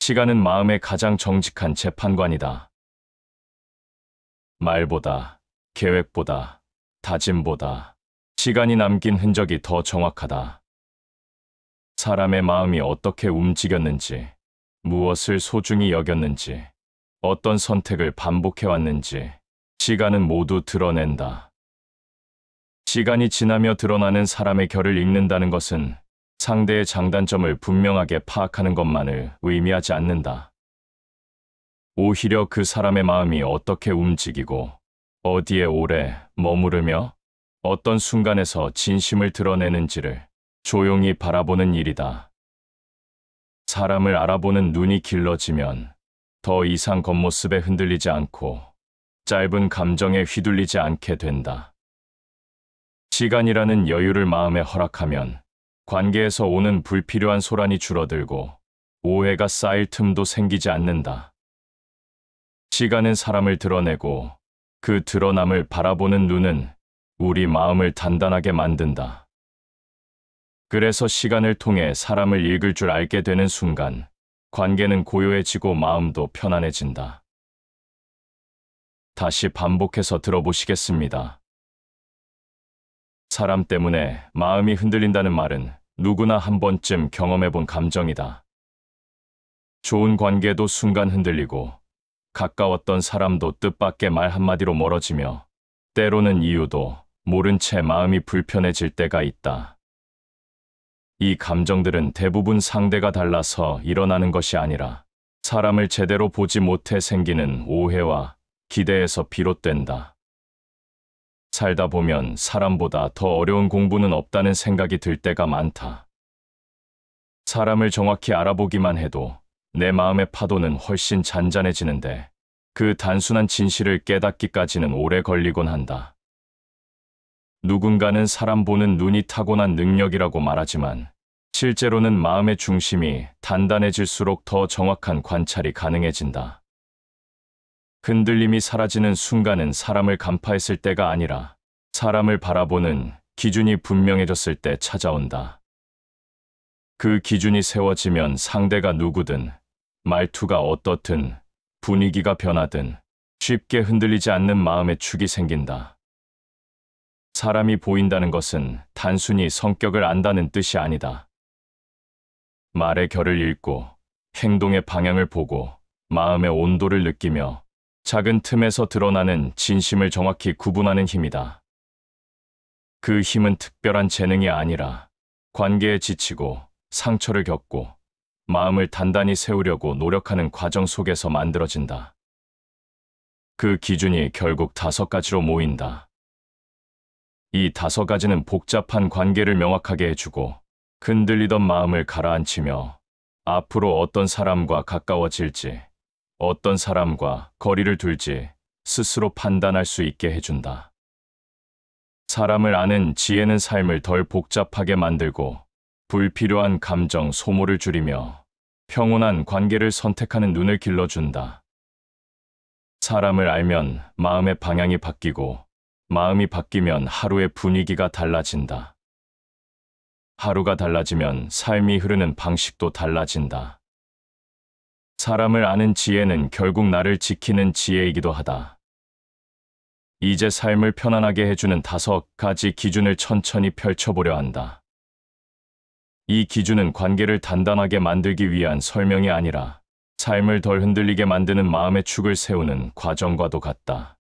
Speaker 1: 시간은 마음의 가장 정직한 재판관이다. 말보다, 계획보다, 다짐보다 시간이 남긴 흔적이 더 정확하다. 사람의 마음이 어떻게 움직였는지, 무엇을 소중히 여겼는지, 어떤 선택을 반복해왔는지 시간은 모두 드러낸다. 시간이 지나며 드러나는 사람의 결을 읽는다는 것은 상대의 장단점을 분명하게 파악하는 것만을 의미하지 않는다. 오히려 그 사람의 마음이 어떻게 움직이고 어디에 오래 머무르며 어떤 순간에서 진심을 드러내는지를 조용히 바라보는 일이다. 사람을 알아보는 눈이 길러지면 더 이상 겉모습에 흔들리지 않고 짧은 감정에 휘둘리지 않게 된다. 시간이라는 여유를 마음에 허락하면 관계에서 오는 불필요한 소란이 줄어들고 오해가 쌓일 틈도 생기지 않는다. 시간은 사람을 드러내고 그 드러남을 바라보는 눈은 우리 마음을 단단하게 만든다. 그래서 시간을 통해 사람을 읽을 줄 알게 되는 순간 관계는 고요해지고 마음도 편안해진다. 다시 반복해서 들어보시겠습니다. 사람 때문에 마음이 흔들린다는 말은 누구나 한 번쯤 경험해본 감정이다. 좋은 관계도 순간 흔들리고 가까웠던 사람도 뜻밖의 말 한마디로 멀어지며 때로는 이유도 모른 채 마음이 불편해질 때가 있다. 이 감정들은 대부분 상대가 달라서 일어나는 것이 아니라 사람을 제대로 보지 못해 생기는 오해와 기대에서 비롯된다. 살다 보면 사람보다 더 어려운 공부는 없다는 생각이 들 때가 많다. 사람을 정확히 알아보기만 해도 내 마음의 파도는 훨씬 잔잔해지는데 그 단순한 진실을 깨닫기까지는 오래 걸리곤 한다. 누군가는 사람 보는 눈이 타고난 능력이라고 말하지만 실제로는 마음의 중심이 단단해질수록 더 정확한 관찰이 가능해진다. 흔들림이 사라지는 순간은 사람을 간파했을 때가 아니라 사람을 바라보는 기준이 분명해졌을 때 찾아온다. 그 기준이 세워지면 상대가 누구든, 말투가 어떻든, 분위기가 변하든 쉽게 흔들리지 않는 마음의 축이 생긴다. 사람이 보인다는 것은 단순히 성격을 안다는 뜻이 아니다. 말의 결을 읽고 행동의 방향을 보고 마음의 온도를 느끼며 작은 틈에서 드러나는 진심을 정확히 구분하는 힘이다. 그 힘은 특별한 재능이 아니라 관계에 지치고 상처를 겪고 마음을 단단히 세우려고 노력하는 과정 속에서 만들어진다. 그 기준이 결국 5가지로 모인다. 이 5가지는 복잡한 관계를 명확하게 해주고 흔들리던 마음을 가라앉히며 앞으로 어떤 사람과 가까워질지, 어떤 사람과 거리를 둘지 스스로 판단할 수 있게 해준다. 사람을 아는 지혜는 삶을 덜 복잡하게 만들고 불필요한 감정 소모를 줄이며 평온한 관계를 선택하는 눈을 길러준다. 사람을 알면 마음의 방향이 바뀌고, 마음이 바뀌면 하루의 분위기가 달라진다. 하루가 달라지면 삶이 흐르는 방식도 달라진다. 사람을 아는 지혜는 결국 나를 지키는 지혜이기도 하다. 이제 삶을 편안하게 해주는 5가지 기준을 천천히 펼쳐보려 한다. 이 기준은 관계를 단단하게 만들기 위한 설명이 아니라 삶을 덜 흔들리게 만드는 마음의 축을 세우는 과정과도 같다.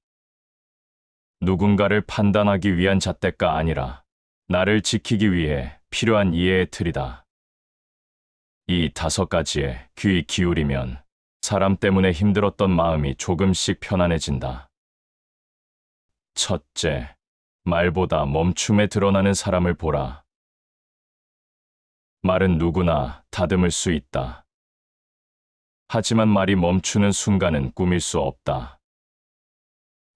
Speaker 1: 누군가를 판단하기 위한 잣대가 아니라 나를 지키기 위해 필요한 이해의 틀이다. 이 5가지에 귀 기울이면 사람 때문에 힘들었던 마음이 조금씩 편안해진다. 첫째, 말보다 멈춤에 드러나는 사람을 보라. 말은 누구나 다듬을 수 있다. 하지만 말이 멈추는 순간은 꾸밀 수 없다.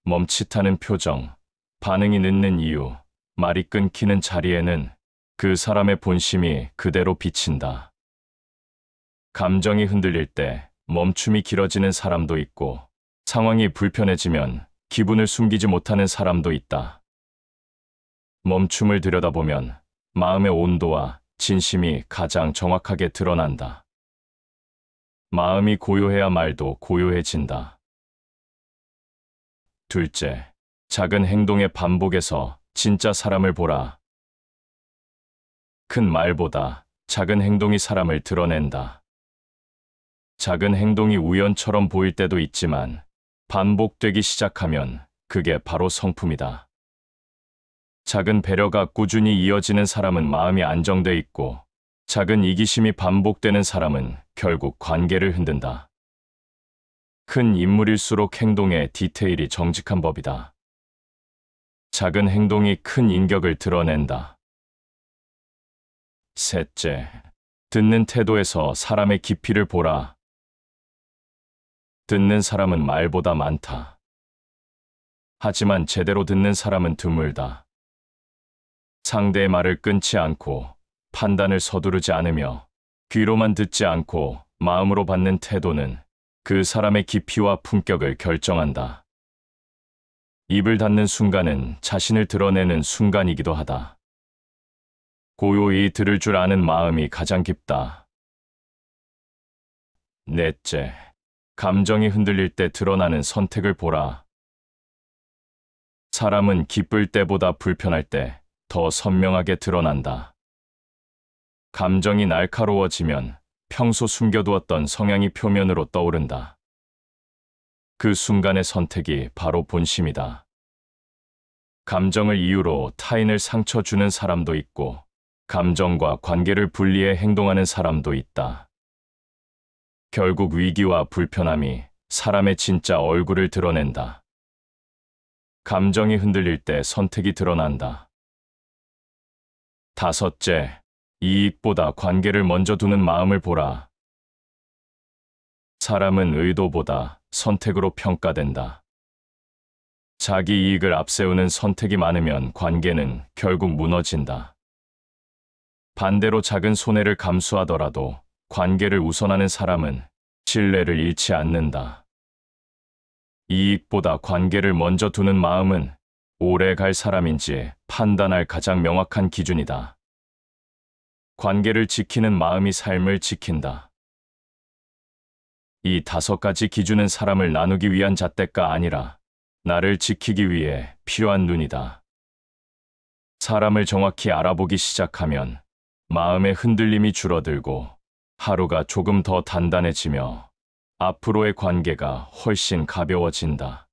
Speaker 1: 멈칫하는 표정, 반응이 늦는 이유, 말이 끊기는 자리에는 그 사람의 본심이 그대로 비친다. 감정이 흔들릴 때 멈춤이 길어지는 사람도 있고, 상황이 불편해지면 기분을 숨기지 못하는 사람도 있다. 멈춤을 들여다보면 마음의 온도와 진심이 가장 정확하게 드러난다. 마음이 고요해야 말도 고요해진다. 둘째, 작은 행동의 반복에서 진짜 사람을 보라. 큰 말보다 작은 행동이 사람을 드러낸다. 작은 행동이 우연처럼 보일 때도 있지만 반복되기 시작하면 그게 바로 성품이다. 작은 배려가 꾸준히 이어지는 사람은 마음이 안정돼 있고, 작은 이기심이 반복되는 사람은 결국 관계를 흔든다. 큰 인물일수록 행동의 디테일이 정직한 법이다. 작은 행동이 큰 인격을 드러낸다. 셋째, 듣는 태도에서 사람의 깊이를 보라. 듣는 사람은 말보다 많다. 하지만 제대로 듣는 사람은 드물다. 상대의 말을 끊지 않고 판단을 서두르지 않으며 귀로만 듣지 않고 마음으로 받는 태도는 그 사람의 깊이와 품격을 결정한다. 입을 닫는 순간은 자신을 드러내는 순간이기도 하다. 고요히 들을 줄 아는 마음이 가장 깊다. 넷째, 감정이 흔들릴 때 드러나는 선택을 보라. 사람은 기쁠 때보다 불편할 때 더 선명하게 드러난다. 감정이 날카로워지면 평소 숨겨두었던 성향이 표면으로 떠오른다. 그 순간의 선택이 바로 본심이다. 감정을 이유로 타인을 상처 주는 사람도 있고, 감정과 관계를 분리해 행동하는 사람도 있다. 결국 위기와 불편함이 사람의 진짜 얼굴을 드러낸다. 감정이 흔들릴 때 선택이 드러난다. 다섯째, 이익보다 관계를 먼저 두는 마음을 보라. 사람은 의도보다 선택으로 평가된다. 자기 이익을 앞세우는 선택이 많으면 관계는 결국 무너진다. 반대로 작은 손해를 감수하더라도 관계를 우선하는 사람은 신뢰를 잃지 않는다. 이익보다 관계를 먼저 두는 마음은 오래 갈 사람인지 판단할 가장 명확한 기준이다. 관계를 지키는 마음이 삶을 지킨다. 이 5가지 기준은 사람을 나누기 위한 잣대가 아니라 나를 지키기 위해 필요한 눈이다. 사람을 정확히 알아보기 시작하면 마음의 흔들림이 줄어들고 하루가 조금 더 단단해지며 앞으로의 관계가 훨씬 가벼워진다.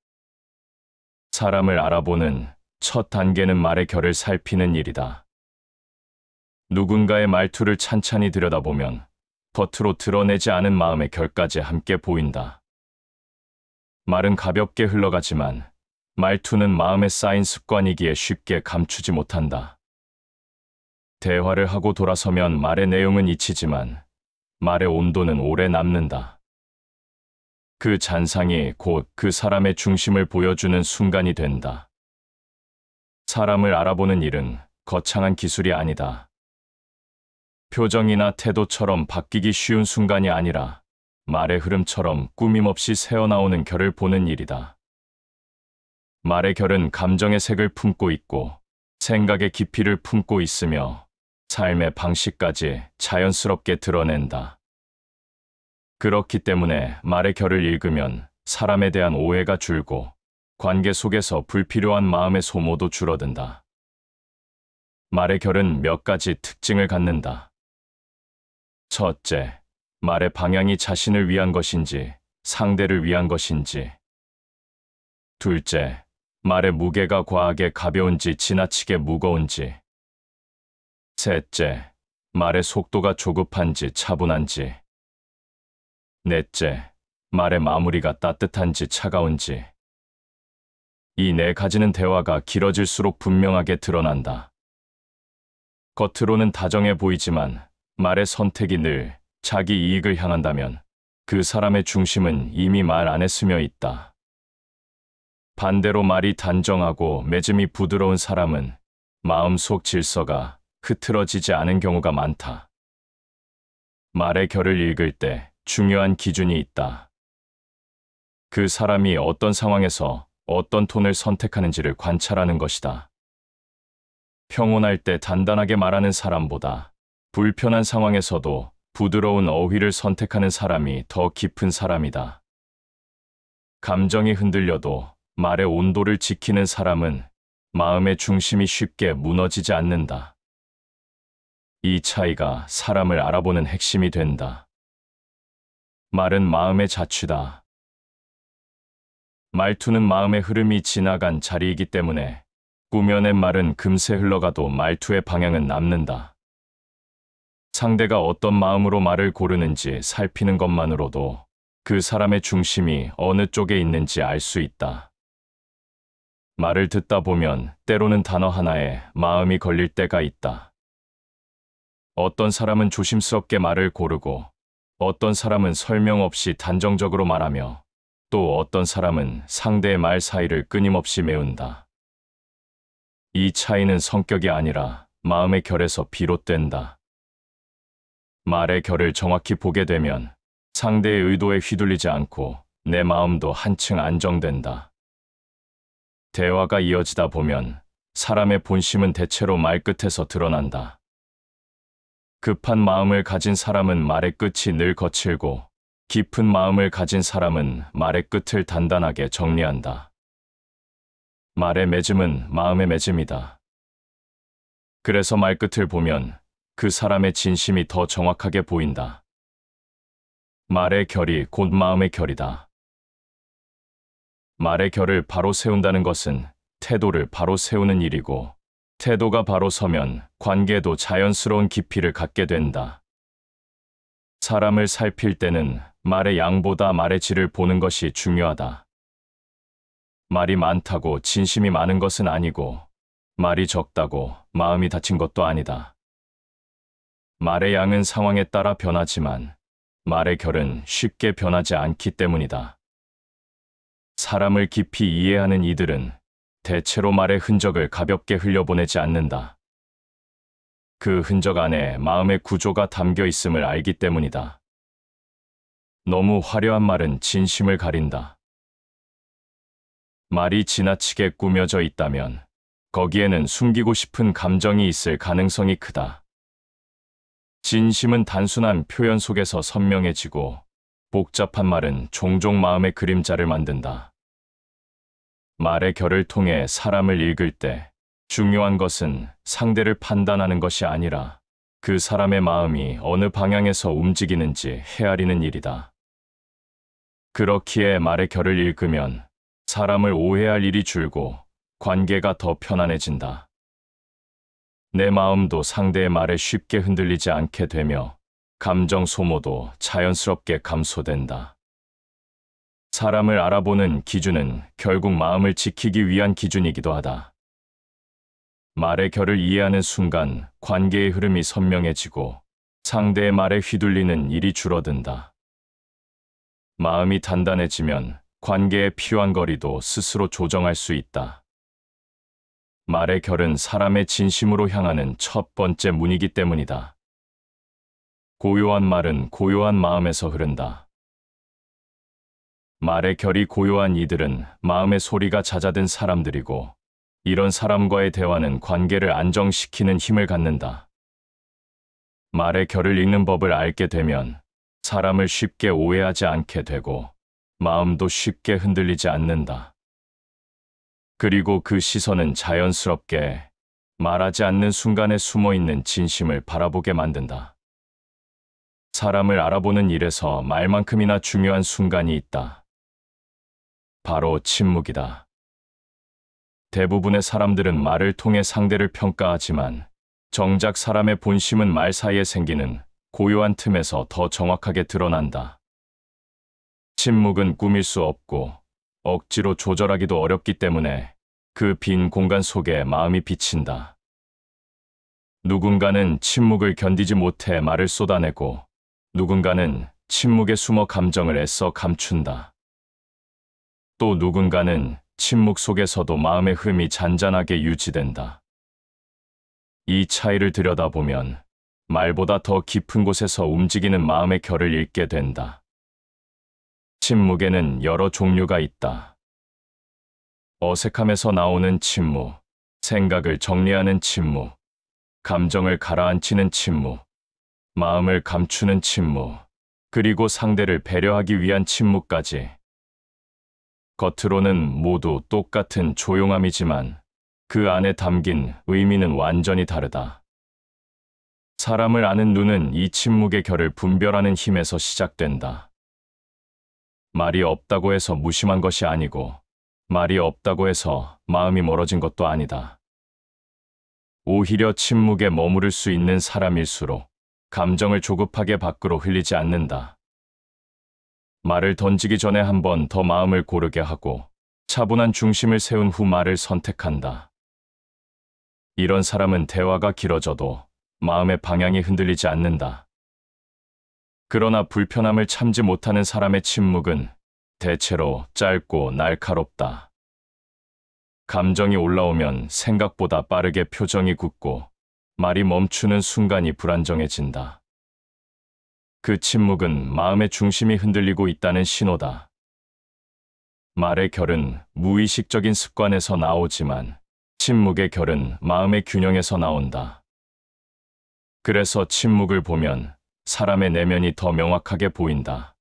Speaker 1: 사람을 알아보는 첫 단계는 말의 결을 살피는 일이다. 누군가의 말투를 찬찬히 들여다보면 겉으로 드러내지 않은 마음의 결까지 함께 보인다. 말은 가볍게 흘러가지만 말투는 마음에 쌓인 습관이기에 쉽게 감추지 못한다. 대화를 하고 돌아서면 말의 내용은 잊히지만 말의 온도는 오래 남는다. 그 잔상이 곧 그 사람의 중심을 보여주는 순간이 된다. 사람을 알아보는 일은 거창한 기술이 아니다. 표정이나 태도처럼 바뀌기 쉬운 순간이 아니라 말의 흐름처럼 꾸밈없이 새어나오는 결을 보는 일이다. 말의 결은 감정의 색을 품고 있고 생각의 깊이를 품고 있으며 삶의 방식까지 자연스럽게 드러낸다. 그렇기 때문에 말의 결을 읽으면 사람에 대한 오해가 줄고 관계 속에서 불필요한 마음의 소모도 줄어든다. 말의 결은 몇 가지 특징을 갖는다. 첫째, 말의 방향이 자신을 위한 것인지 상대를 위한 것인지. 둘째, 말의 무게가 과하게 가벼운지 지나치게 무거운지. 셋째, 말의 속도가 조급한지 차분한지. 넷째, 말의 마무리가 따뜻한지 차가운지. 이 네 가지는 대화가 길어질수록 분명하게 드러난다. 겉으로는 다정해 보이지만 말의 선택이 늘 자기 이익을 향한다면 그 사람의 중심은 이미 말 안에 스며 있다. 반대로 말이 단정하고 맺음이 부드러운 사람은 마음속 질서가 흐트러지지 않은 경우가 많다. 말의 결을 읽을 때 중요한 기준이 있다. 그 사람이 어떤 상황에서 어떤 톤을 선택하는지를 관찰하는 것이다. 평온할 때 단단하게 말하는 사람보다 불편한 상황에서도 부드러운 어휘를 선택하는 사람이 더 깊은 사람이다. 감정이 흔들려도 말의 온도를 지키는 사람은 마음의 중심이 쉽게 무너지지 않는다. 이 차이가 사람을 알아보는 핵심이 된다. 말은 마음의 자취다. 말투는 마음의 흐름이 지나간 자리이기 때문에 꾸며낸 말은 금세 흘러가도 말투의 방향은 남는다. 상대가 어떤 마음으로 말을 고르는지 살피는 것만으로도 그 사람의 중심이 어느 쪽에 있는지 알 수 있다. 말을 듣다 보면 때로는 단어 하나에 마음이 걸릴 때가 있다. 어떤 사람은 조심스럽게 말을 고르고 어떤 사람은 설명 없이 단정적으로 말하며 또 어떤 사람은 상대의 말 사이를 끊임없이 메운다. 이 차이는 성격이 아니라 마음의 결에서 비롯된다. 말의 결을 정확히 보게 되면 상대의 의도에 휘둘리지 않고 내 마음도 한층 안정된다. 대화가 이어지다 보면 사람의 본심은 대체로 말끝에서 드러난다. 급한 마음을 가진 사람은 말의 끝이 늘 거칠고 깊은 마음을 가진 사람은 말의 끝을 단단하게 정리한다. 말의 맺음은 마음의 맺음이다. 그래서 말끝을 보면 그 사람의 진심이 더 정확하게 보인다. 말의 결이 곧 마음의 결이다. 말의 결을 바로 세운다는 것은 태도를 바로 세우는 일이고 태도가 바로 서면 관계도 자연스러운 깊이를 갖게 된다. 사람을 살필 때는 말의 양보다 말의 질을 보는 것이 중요하다. 말이 많다고 진심이 많은 것은 아니고 말이 적다고 마음이 다친 것도 아니다. 말의 양은 상황에 따라 변하지만 말의 결은 쉽게 변하지 않기 때문이다. 사람을 깊이 이해하는 이들은 대체로 말의 흔적을 가볍게 흘려보내지 않는다. 그 흔적 안에 마음의 구조가 담겨 있음을 알기 때문이다. 너무 화려한 말은 진심을 가린다. 말이 지나치게 꾸며져 있다면 거기에는 숨기고 싶은 감정이 있을 가능성이 크다. 진심은 단순한 표현 속에서 선명해지고 복잡한 말은 종종 마음의 그림자를 만든다. 말의 결을 통해 사람을 읽을 때 중요한 것은 상대를 판단하는 것이 아니라 그 사람의 마음이 어느 방향에서 움직이는지 헤아리는 일이다. 그렇기에 말의 결을 읽으면 사람을 오해할 일이 줄고 관계가 더 편안해진다. 내 마음도 상대의 말에 쉽게 흔들리지 않게 되며 감정 소모도 자연스럽게 감소된다. 사람을 알아보는 기준은 결국 마음을 지키기 위한 기준이기도 하다. 말의 결을 이해하는 순간 관계의 흐름이 선명해지고 상대의 말에 휘둘리는 일이 줄어든다. 마음이 단단해지면 관계의 필요한 거리도 스스로 조정할 수 있다. 말의 결은 사람의 진심으로 향하는 첫 번째 문이기 때문이다. 고요한 말은 고요한 마음에서 흐른다. 말의 결이 고요한 이들은 마음의 소리가 잦아든 사람들이고, 이런 사람과의 대화는 관계를 안정시키는 힘을 갖는다. 말의 결을 읽는 법을 알게 되면 사람을 쉽게 오해하지 않게 되고 마음도 쉽게 흔들리지 않는다. 그리고 그 시선은 자연스럽게 말하지 않는 순간에 숨어있는 진심을 바라보게 만든다. 사람을 알아보는 일에서 말만큼이나 중요한 순간이 있다. 바로 침묵이다. 대부분의 사람들은 말을 통해 상대를 평가하지만 정작 사람의 본심은 말 사이에 생기는 고요한 틈에서 더 정확하게 드러난다. 침묵은 꾸밀 수 없고 억지로 조절하기도 어렵기 때문에 그 빈 공간 속에 마음이 비친다. 누군가는 침묵을 견디지 못해 말을 쏟아내고 누군가는 침묵에 숨어 감정을 애써 감춘다. 또 누군가는 침묵 속에서도 마음의 흠이 잔잔하게 유지된다. 이 차이를 들여다보면 말보다 더 깊은 곳에서 움직이는 마음의 결을 읽게 된다. 침묵에는 여러 종류가 있다. 어색함에서 나오는 침묵, 생각을 정리하는 침묵, 감정을 가라앉히는 침묵, 마음을 감추는 침묵, 그리고 상대를 배려하기 위한 침묵까지. 겉으로는 모두 똑같은 조용함이지만 그 안에 담긴 의미는 완전히 다르다. 사람을 아는 눈은 이 침묵의 결을 분별하는 힘에서 시작된다. 말이 없다고 해서 무심한 것이 아니고 말이 없다고 해서 마음이 멀어진 것도 아니다. 오히려 침묵에 머무를 수 있는 사람일수록 감정을 조급하게 밖으로 흘리지 않는다. 말을 던지기 전에 한 번 더 마음을 고르게 하고 차분한 중심을 세운 후 말을 선택한다. 이런 사람은 대화가 길어져도 마음의 방향이 흔들리지 않는다. 그러나 불편함을 참지 못하는 사람의 침묵은 대체로 짧고 날카롭다. 감정이 올라오면 생각보다 빠르게 표정이 굳고 말이 멈추는 순간이 불안정해진다. 그 침묵은 마음의 중심이 흔들리고 있다는 신호다. 말의 결은 무의식적인 습관에서 나오지만 침묵의 결은 마음의 균형에서 나온다. 그래서 침묵을 보면 사람의 내면이 더 명확하게 보인다.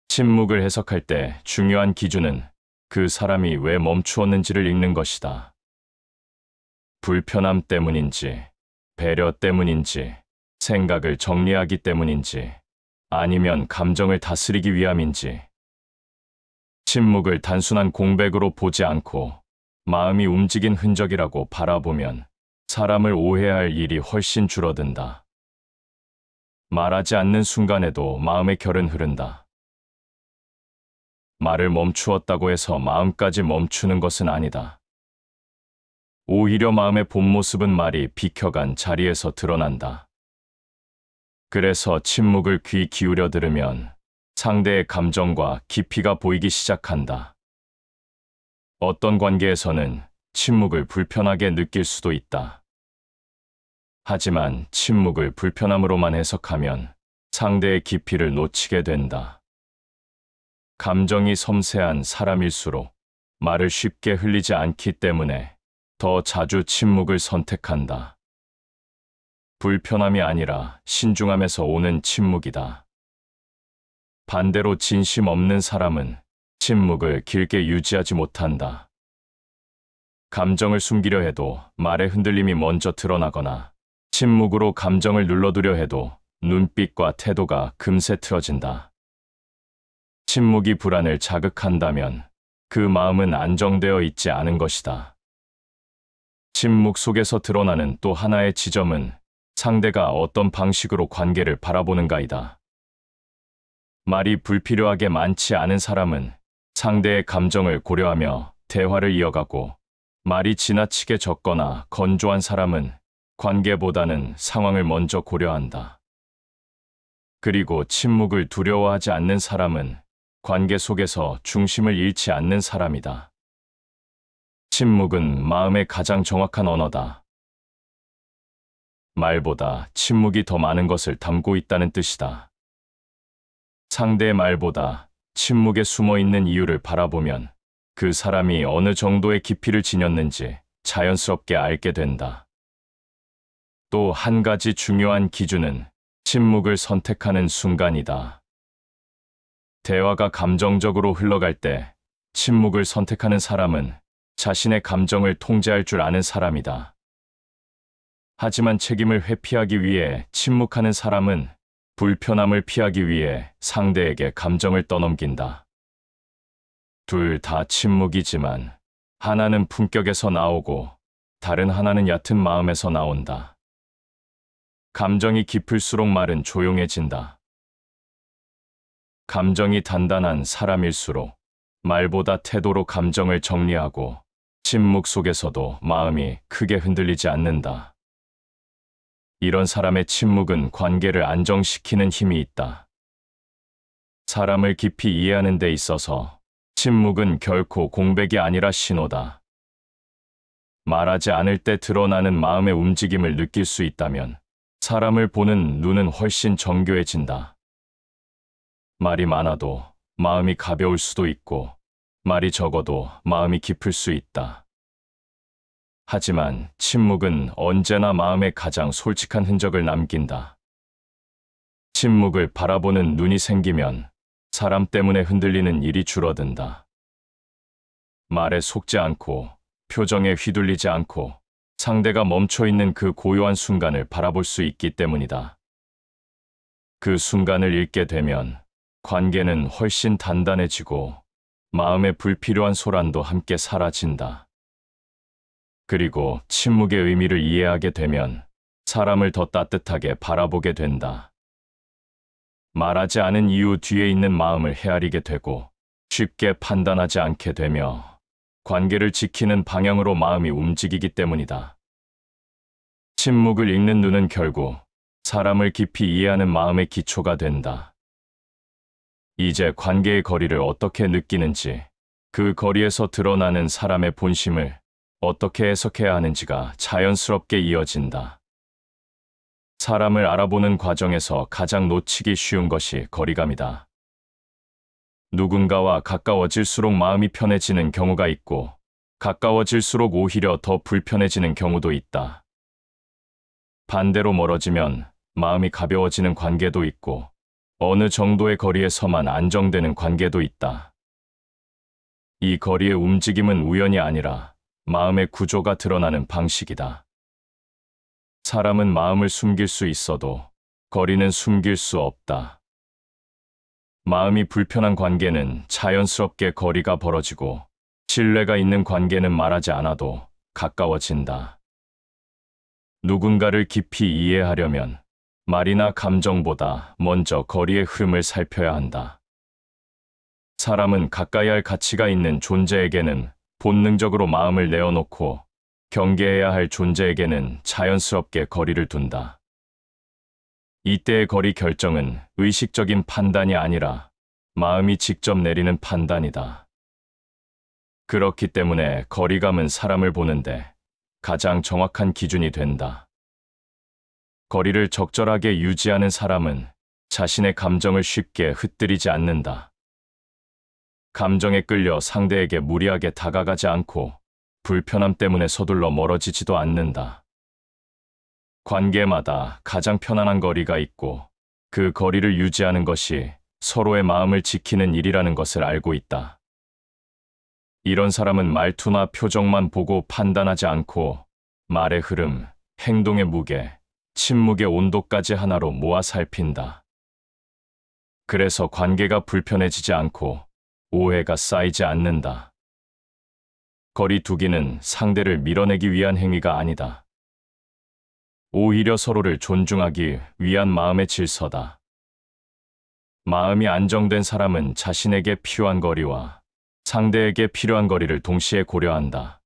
Speaker 1: 침묵을 해석할 때 중요한 기준은 그 사람이 왜 멈추었는지를 읽는 것이다. 불편함 때문인지, 배려 때문인지, 생각을 정리하기 때문인지, 아니면 감정을 다스리기 위함인지. 침묵을 단순한 공백으로 보지 않고 마음이 움직인 흔적이라고 바라보면 사람을 오해할 일이 훨씬 줄어든다. 말하지 않는 순간에도 마음의 결은 흐른다. 말을 멈추었다고 해서 마음까지 멈추는 것은 아니다. 오히려 마음의 본 모습은 말이 비켜간 자리에서 드러난다. 그래서 침묵을 귀 기울여 들으면 상대의 감정과 깊이가 보이기 시작한다. 어떤 관계에서는 침묵을 불편하게 느낄 수도 있다. 하지만 침묵을 불편함으로만 해석하면 상대의 깊이를 놓치게 된다. 감정이 섬세한 사람일수록 말을 쉽게 흘리지 않기 때문에 더 자주 침묵을 선택한다. 불편함이 아니라 신중함에서 오는 침묵이다. 반대로 진심 없는 사람은 침묵을 길게 유지하지 못한다. 감정을 숨기려 해도 말의 흔들림이 먼저 드러나거나 침묵으로 감정을 눌러두려 해도 눈빛과 태도가 금세 틀어진다. 침묵이 불안을 자극한다면 그 마음은 안정되어 있지 않은 것이다. 침묵 속에서 드러나는 또 하나의 지점은 상대가 어떤 방식으로 관계를 바라보는가이다. 말이 불필요하게 많지 않은 사람은 상대의 감정을 고려하며 대화를 이어가고, 말이 지나치게 적거나 건조한 사람은 관계보다는 상황을 먼저 고려한다. 그리고 침묵을 두려워하지 않는 사람은 관계 속에서 중심을 잃지 않는 사람이다. 침묵은 마음의 가장 정확한 언어다. 말보다 침묵이 더 많은 것을 담고 있다는 뜻이다. 상대의 말보다 침묵에 숨어 있는 이유를 바라보면 그 사람이 어느 정도의 깊이를 지녔는지 자연스럽게 알게 된다. 또 한 가지 중요한 기준은 침묵을 선택하는 순간이다. 대화가 감정적으로 흘러갈 때 침묵을 선택하는 사람은 자신의 감정을 통제할 줄 아는 사람이다. 하지만 책임을 회피하기 위해 침묵하는 사람은 불편함을 피하기 위해 상대에게 감정을 떠넘긴다. 둘 다 침묵이지만 하나는 품격에서 나오고 다른 하나는 얕은 마음에서 나온다. 감정이 깊을수록 말은 조용해진다. 감정이 단단한 사람일수록 말보다 태도로 감정을 정리하고 침묵 속에서도 마음이 크게 흔들리지 않는다. 이런 사람의 침묵은 관계를 안정시키는 힘이 있다. 사람을 깊이 이해하는 데 있어서 침묵은 결코 공백이 아니라 신호다. 말하지 않을 때 드러나는 마음의 움직임을 느낄 수 있다면 사람을 보는 눈은 훨씬 정교해진다. 말이 많아도 마음이 가벼울 수도 있고 말이 적어도 마음이 깊을 수 있다. 하지만 침묵은 언제나 마음에 가장 솔직한 흔적을 남긴다. 침묵을 바라보는 눈이 생기면 사람 때문에 흔들리는 일이 줄어든다. 말에 속지 않고 표정에 휘둘리지 않고 상대가 멈춰있는 그 고요한 순간을 바라볼 수 있기 때문이다. 그 순간을 읽게 되면 관계는 훨씬 단단해지고 마음의 불필요한 소란도 함께 사라진다. 그리고 침묵의 의미를 이해하게 되면 사람을 더 따뜻하게 바라보게 된다. 말하지 않은 이유 뒤에 있는 마음을 헤아리게 되고 쉽게 판단하지 않게 되며 관계를 지키는 방향으로 마음이 움직이기 때문이다. 침묵을 읽는 눈은 결국 사람을 깊이 이해하는 마음의 기초가 된다. 이제 관계의 거리를 어떻게 느끼는지, 그 거리에서 드러나는 사람의 본심을 어떻게 해석해야 하는지가 자연스럽게 이어진다. 사람을 알아보는 과정에서 가장 놓치기 쉬운 것이 거리감이다. 누군가와 가까워질수록 마음이 편해지는 경우가 있고, 가까워질수록 오히려 더 불편해지는 경우도 있다. 반대로 멀어지면 마음이 가벼워지는 관계도 있고, 어느 정도의 거리에서만 안정되는 관계도 있다. 이 거리의 움직임은 우연이 아니라 마음의 구조가 드러나는 방식이다. 사람은 마음을 숨길 수 있어도 거리는 숨길 수 없다. 마음이 불편한 관계는 자연스럽게 거리가 벌어지고, 신뢰가 있는 관계는 말하지 않아도 가까워진다. 누군가를 깊이 이해하려면 말이나 감정보다 먼저 거리의 흐름을 살펴야 한다. 사람은 가까이 할 가치가 있는 존재에게는 본능적으로 마음을 내어놓고, 경계해야 할 존재에게는 자연스럽게 거리를 둔다. 이때의 거리 결정은 의식적인 판단이 아니라 마음이 직접 내리는 판단이다. 그렇기 때문에 거리감은 사람을 보는데 가장 정확한 기준이 된다. 거리를 적절하게 유지하는 사람은 자신의 감정을 쉽게 흩뜨리지 않는다. 감정에 끌려 상대에게 무리하게 다가가지 않고 불편함 때문에 서둘러 멀어지지도 않는다. 관계마다 가장 편안한 거리가 있고, 그 거리를 유지하는 것이 서로의 마음을 지키는 일이라는 것을 알고 있다. 이런 사람은 말투나 표정만 보고 판단하지 않고 말의 흐름, 행동의 무게, 침묵의 온도까지 하나로 모아 살핀다. 그래서 관계가 불편해지지 않고 오해가 쌓이지 않는다. 거리 두기는 상대를 밀어내기 위한 행위가 아니다. 오히려 서로를 존중하기 위한 마음의 질서다. 마음이 안정된 사람은 자신에게 필요한 거리와 상대에게 필요한 거리를 동시에 고려한다.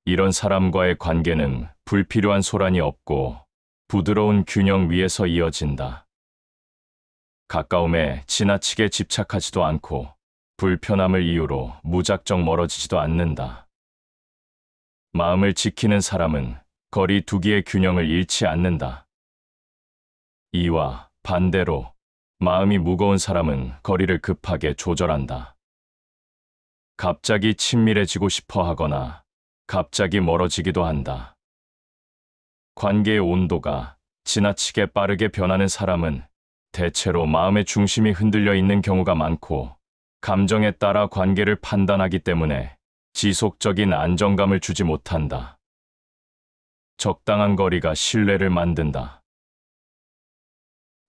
Speaker 1: 이런 사람과의 관계는 불필요한 소란이 없고 부드러운 균형 위에서 이어진다. 가까움에 지나치게 집착하지도 않고 불편함을 이유로 무작정 멀어지지도 않는다. 마음을 지키는 사람은 거리 두기의 균형을 잃지 않는다. 이와 반대로 마음이 무거운 사람은 거리를 급하게 조절한다. 갑자기 친밀해지고 싶어 하거나 갑자기 멀어지기도 한다. 관계의 온도가 지나치게 빠르게 변하는 사람은 대체로 마음의 중심이 흔들려 있는 경우가 많고, 감정에 따라 관계를 판단하기 때문에 지속적인 안정감을 주지 못한다. 적당한 거리가 신뢰를 만든다.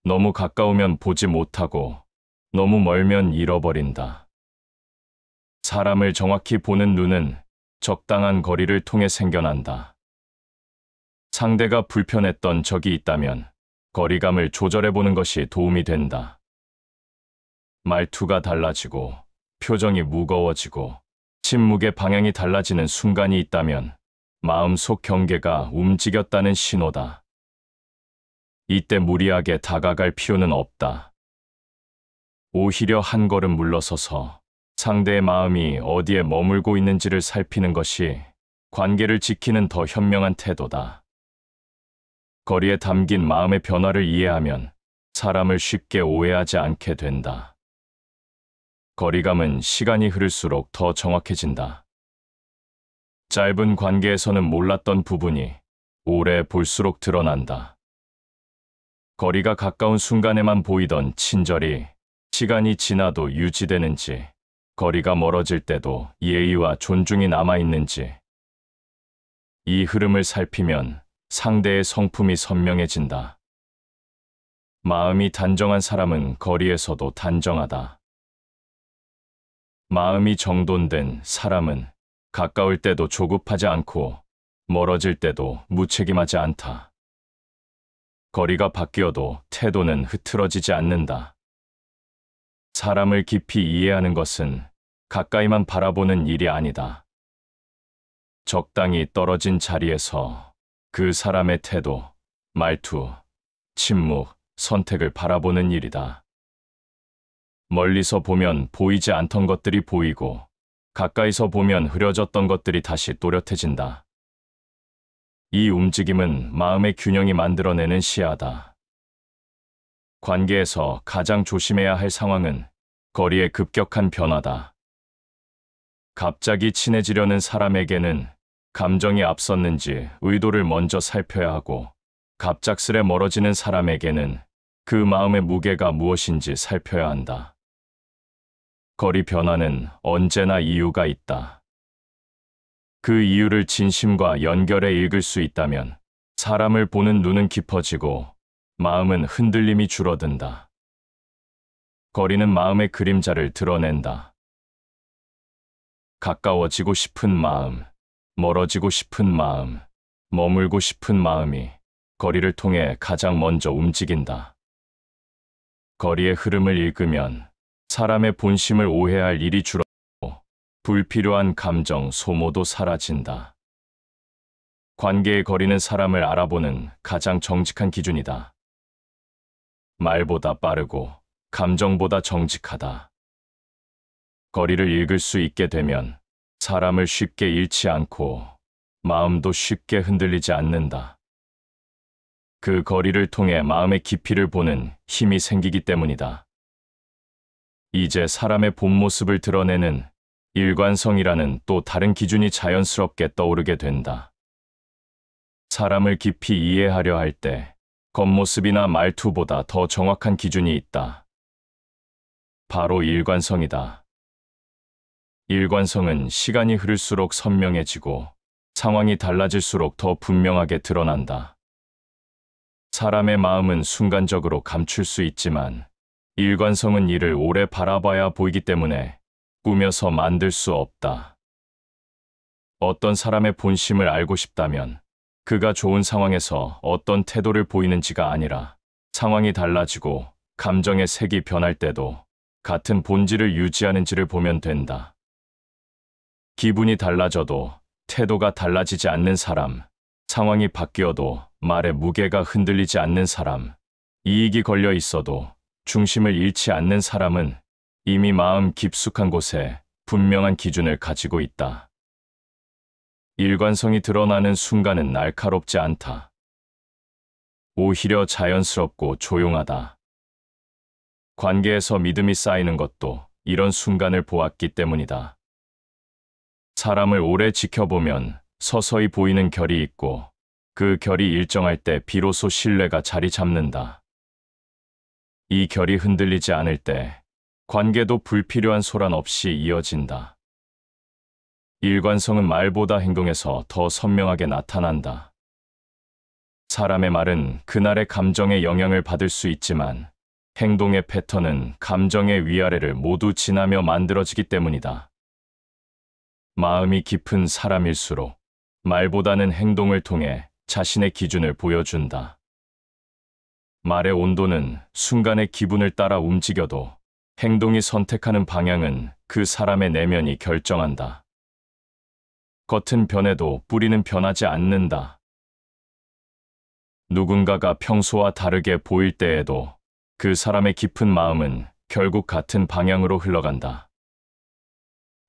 Speaker 1: 너무 가까우면 보지 못하고 너무 멀면 잃어버린다. 사람을 정확히 보는 눈은 적당한 거리를 통해 생겨난다. 상대가 불편했던 적이 있다면 거리감을 조절해보는 것이 도움이 된다. 말투가 달라지고 표정이 무거워지고 침묵의 방향이 달라지는 순간이 있다면 마음속 경계가 움직였다는 신호다. 이때 무리하게 다가갈 필요는 없다. 오히려 한 걸음 물러서서 상대의 마음이 어디에 머물고 있는지를 살피는 것이 관계를 지키는 더 현명한 태도다. 거리에 담긴 마음의 변화를 이해하면 사람을 쉽게 오해하지 않게 된다. 거리감은 시간이 흐를수록 더 정확해진다. 짧은 관계에서는 몰랐던 부분이 오래 볼수록 드러난다. 거리가 가까운 순간에만 보이던 친절이 시간이 지나도 유지되는지, 거리가 멀어질 때도 예의와 존중이 남아있는지, 이 흐름을 살피면 상대의 성품이 선명해진다. 마음이 단정한 사람은 거리에서도 단정하다. 마음이 정돈된 사람은 가까울 때도 조급하지 않고 멀어질 때도 무책임하지 않다. 거리가 바뀌어도 태도는 흐트러지지 않는다. 사람을 깊이 이해하는 것은 가까이만 바라보는 일이 아니다. 적당히 떨어진 자리에서 그 사람의 태도, 말투, 침묵, 선택을 바라보는 일이다. 멀리서 보면 보이지 않던 것들이 보이고, 가까이서 보면 흐려졌던 것들이 다시 또렷해진다. 이 움직임은 마음의 균형이 만들어내는 시야다. 관계에서 가장 조심해야 할 상황은 거리의 급격한 변화다. 갑자기 친해지려는 사람에게는 감정이 앞섰는지 의도를 먼저 살펴야 하고, 갑작스레 멀어지는 사람에게는 그 마음의 무게가 무엇인지 살펴야 한다. 거리 변화는 언제나 이유가 있다. 그 이유를 진심과 연결해 읽을 수 있다면 사람을 보는 눈은 깊어지고 마음은 흔들림이 줄어든다. 거리는 마음의 그림자를 드러낸다. 가까워지고 싶은 마음, 멀어지고 싶은 마음, 머물고 싶은 마음이 거리를 통해 가장 먼저 움직인다. 거리의 흐름을 읽으면 사람의 본심을 오해할 일이 줄어들고 불필요한 감정 소모도 사라진다. 관계의 거리는 사람을 알아보는 가장 정직한 기준이다. 말보다 빠르고 감정보다 정직하다. 거리를 읽을 수 있게 되면 사람을 쉽게 잃지 않고 마음도 쉽게 흔들리지 않는다. 그 거리를 통해 마음의 깊이를 보는 힘이 생기기 때문이다. 이제 사람의 본 모습을 드러내는 일관성이라는 또 다른 기준이 자연스럽게 떠오르게 된다. 사람을 깊이 이해하려 할 때 겉모습이나 말투보다 더 정확한 기준이 있다. 바로 일관성이다. 일관성은 시간이 흐를수록 선명해지고 상황이 달라질수록 더 분명하게 드러난다. 사람의 마음은 순간적으로 감출 수 있지만 일관성은 이를 오래 바라봐야 보이기 때문에 꾸며서 만들 수 없다. 어떤 사람의 본심을 알고 싶다면 그가 좋은 상황에서 어떤 태도를 보이는지가 아니라 상황이 달라지고 감정의 색이 변할 때도 같은 본질을 유지하는지를 보면 된다. 기분이 달라져도 태도가 달라지지 않는 사람, 상황이 바뀌어도 말의 무게가 흔들리지 않는 사람, 이익이 걸려 있어도 중심을 잃지 않는 사람은 이미 마음 깊숙한 곳에 분명한 기준을 가지고 있다. 일관성이 드러나는 순간은 날카롭지 않다. 오히려 자연스럽고 조용하다. 관계에서 믿음이 쌓이는 것도 이런 순간을 보았기 때문이다. 사람을 오래 지켜보면 서서히 보이는 결이 있고 그 결이 일정할 때 비로소 신뢰가 자리 잡는다. 이 결이 흔들리지 않을 때 관계도 불필요한 소란 없이 이어진다. 일관성은 말보다 행동에서 더 선명하게 나타난다. 사람의 말은 그날의 감정에 영향을 받을 수 있지만 행동의 패턴은 감정의 위아래를 모두 지나며 만들어지기 때문이다. 마음이 깊은 사람일수록 말보다는 행동을 통해 자신의 기준을 보여준다. 말의 온도는 순간의 기분을 따라 움직여도 행동이 선택하는 방향은 그 사람의 내면이 결정한다. 겉은 변해도 뿌리는 변하지 않는다. 누군가가 평소와 다르게 보일 때에도 그 사람의 깊은 마음은 결국 같은 방향으로 흘러간다.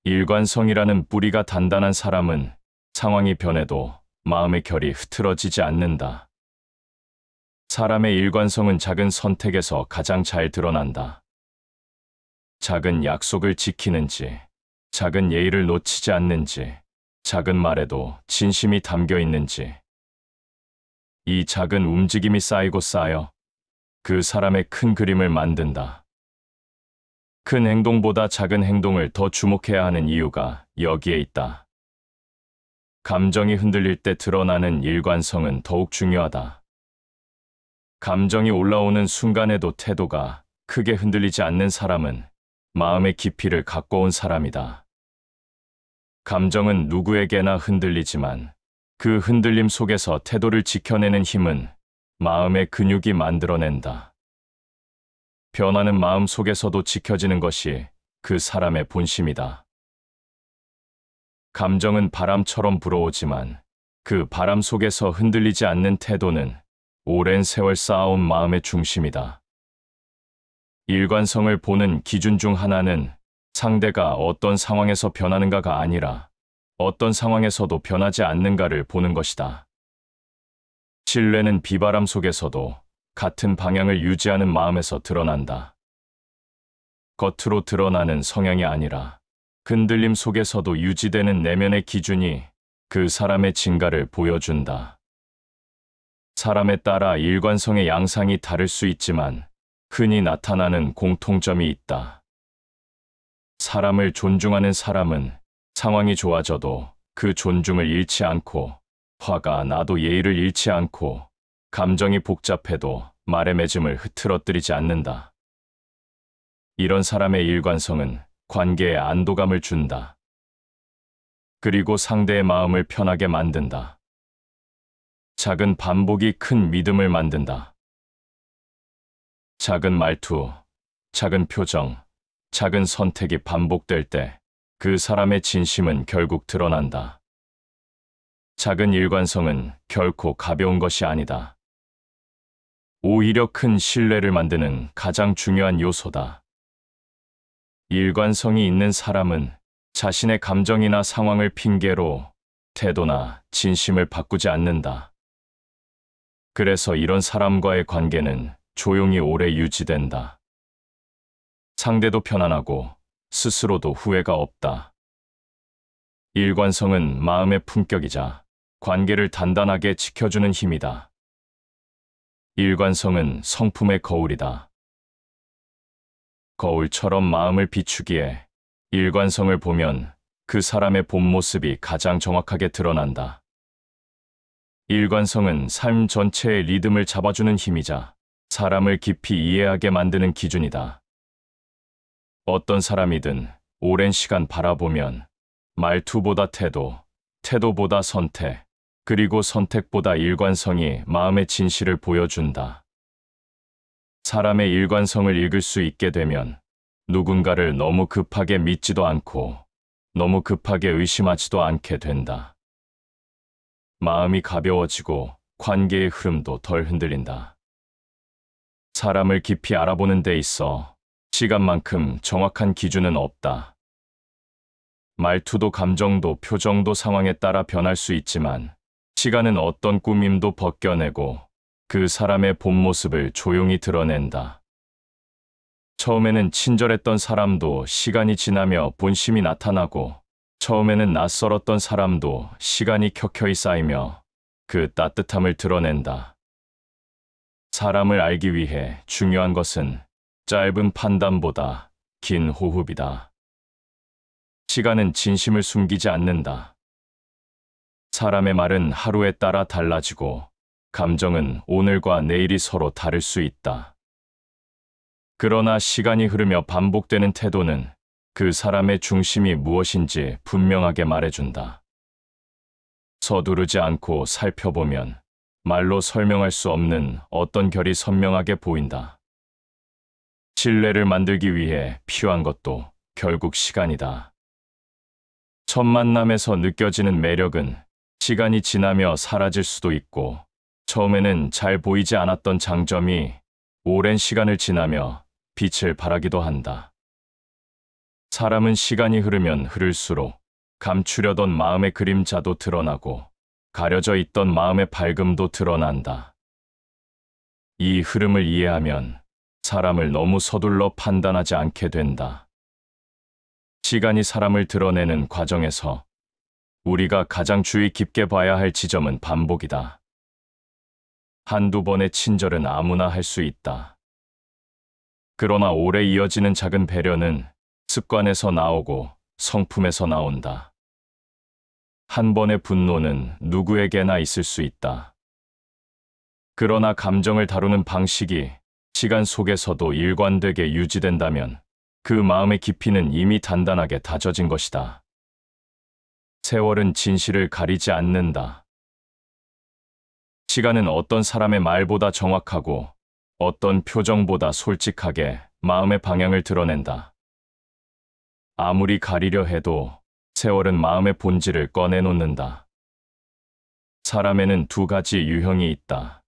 Speaker 1: 일관성이라는 뿌리가 단단한 사람은 상황이 변해도 마음의 결이 흐트러지지 않는다. 사람의 일관성은 작은 선택에서 가장 잘 드러난다. 작은 약속을 지키는지, 작은 예의를 놓치지 않는지, 작은 말에도 진심이 담겨 있는지. 이 작은 움직임이 쌓이고 쌓여 그 사람의 큰 그림을 만든다. 큰 행동보다 작은 행동을 더 주목해야 하는 이유가 여기에 있다. 감정이 흔들릴 때 드러나는 일관성은 더욱 중요하다. 감정이 올라오는 순간에도 태도가 크게 흔들리지 않는 사람은 마음의 깊이를 갖고 온 사람이다. 감정은 누구에게나 흔들리지만 그 흔들림 속에서 태도를 지켜내는 힘은 마음의 근육이 만들어낸다. 변하는 마음 속에서도 지켜지는 것이 그 사람의 본심이다. 감정은 바람처럼 불어오지만 그 바람 속에서 흔들리지 않는 태도는 오랜 세월 쌓아온 마음의 중심이다. 일관성을 보는 기준 중 하나는 상대가 어떤 상황에서 변하는가가 아니라 어떤 상황에서도 변하지 않는가를 보는 것이다. 신뢰는 비바람 속에서도 같은 방향을 유지하는 마음에서 드러난다. 겉으로 드러나는 성향이 아니라 흔들림 속에서도 유지되는 내면의 기준이 그 사람의 진가를 보여준다. 사람에 따라 일관성의 양상이 다를 수 있지만 흔히 나타나는 공통점이 있다. 사람을 존중하는 사람은 상황이 좋아져도 그 존중을 잃지 않고, 화가 나도 예의를 잃지 않고, 감정이 복잡해도 말의 맺음을 흐트러뜨리지 않는다. 이런 사람의 일관성은 관계에 안도감을 준다. 그리고 상대의 마음을 편하게 만든다. 작은 반복이 큰 믿음을 만든다. 작은 말투, 작은 표정, 작은 선택이 반복될 때 그 사람의 진심은 결국 드러난다. 작은 일관성은 결코 가벼운 것이 아니다. 오히려 큰 신뢰를 만드는 가장 중요한 요소다. 일관성이 있는 사람은 자신의 감정이나 상황을 핑계로 태도나 진심을 바꾸지 않는다. 그래서 이런 사람과의 관계는 조용히 오래 유지된다. 상대도 편안하고 스스로도 후회가 없다. 일관성은 마음의 품격이자 관계를 단단하게 지켜주는 힘이다. 일관성은 성품의 거울이다. 거울처럼 마음을 비추기에 일관성을 보면 그 사람의 본 모습이 가장 정확하게 드러난다. 일관성은 삶 전체의 리듬을 잡아주는 힘이자 사람을 깊이 이해하게 만드는 기준이다. 어떤 사람이든 오랜 시간 바라보면 말투보다 태도, 태도보다 선택, 그리고 선택보다 일관성이 마음의 진실을 보여준다. 사람의 일관성을 읽을 수 있게 되면 누군가를 너무 급하게 믿지도 않고 너무 급하게 의심하지도 않게 된다. 마음이 가벼워지고 관계의 흐름도 덜 흔들린다. 사람을 깊이 알아보는 데 있어 시간만큼 정확한 기준은 없다. 말투도 감정도 표정도 상황에 따라 변할 수 있지만 시간은 어떤 꾸밈도 벗겨내고 그 사람의 본 모습을 조용히 드러낸다. 처음에는 친절했던 사람도 시간이 지나며 본심이 나타나고 처음에는 낯설었던 사람도 시간이 켜켜이 쌓이며 그 따뜻함을 드러낸다. 사람을 알기 위해 중요한 것은 짧은 판단보다 긴 호흡이다. 시간은 진심을 숨기지 않는다. 사람의 말은 하루에 따라 달라지고 감정은 오늘과 내일이 서로 다를 수 있다. 그러나 시간이 흐르며 반복되는 태도는 그 사람의 중심이 무엇인지 분명하게 말해준다. 서두르지 않고 살펴보면 말로 설명할 수 없는 어떤 결이 선명하게 보인다. 신뢰를 만들기 위해 필요한 것도 결국 시간이다. 첫 만남에서 느껴지는 매력은 시간이 지나며 사라질 수도 있고 처음에는 잘 보이지 않았던 장점이 오랜 시간을 지나며 빛을 발하기도 한다. 사람은 시간이 흐르면 흐를수록 감추려던 마음의 그림자도 드러나고 가려져 있던 마음의 밝음도 드러난다. 이 흐름을 이해하면 사람을 너무 서둘러 판단하지 않게 된다. 시간이 사람을 드러내는 과정에서 우리가 가장 주의 깊게 봐야 할 지점은 반복이다. 한두 번의 친절은 아무나 할 수 있다. 그러나 오래 이어지는 작은 배려는 습관에서 나오고 성품에서 나온다. 한 번의 분노는 누구에게나 있을 수 있다. 그러나 감정을 다루는 방식이 시간 속에서도 일관되게 유지된다면 그 마음의 깊이는 이미 단단하게 다져진 것이다. 세월은 진실을 가리지 않는다. 시간은 어떤 사람의 말보다 정확하고 어떤 표정보다 솔직하게 마음의 방향을 드러낸다. 아무리 가리려 해도 세월은 마음의 본질을 꺼내놓는다. 사람에는 두 가지 유형이 있다.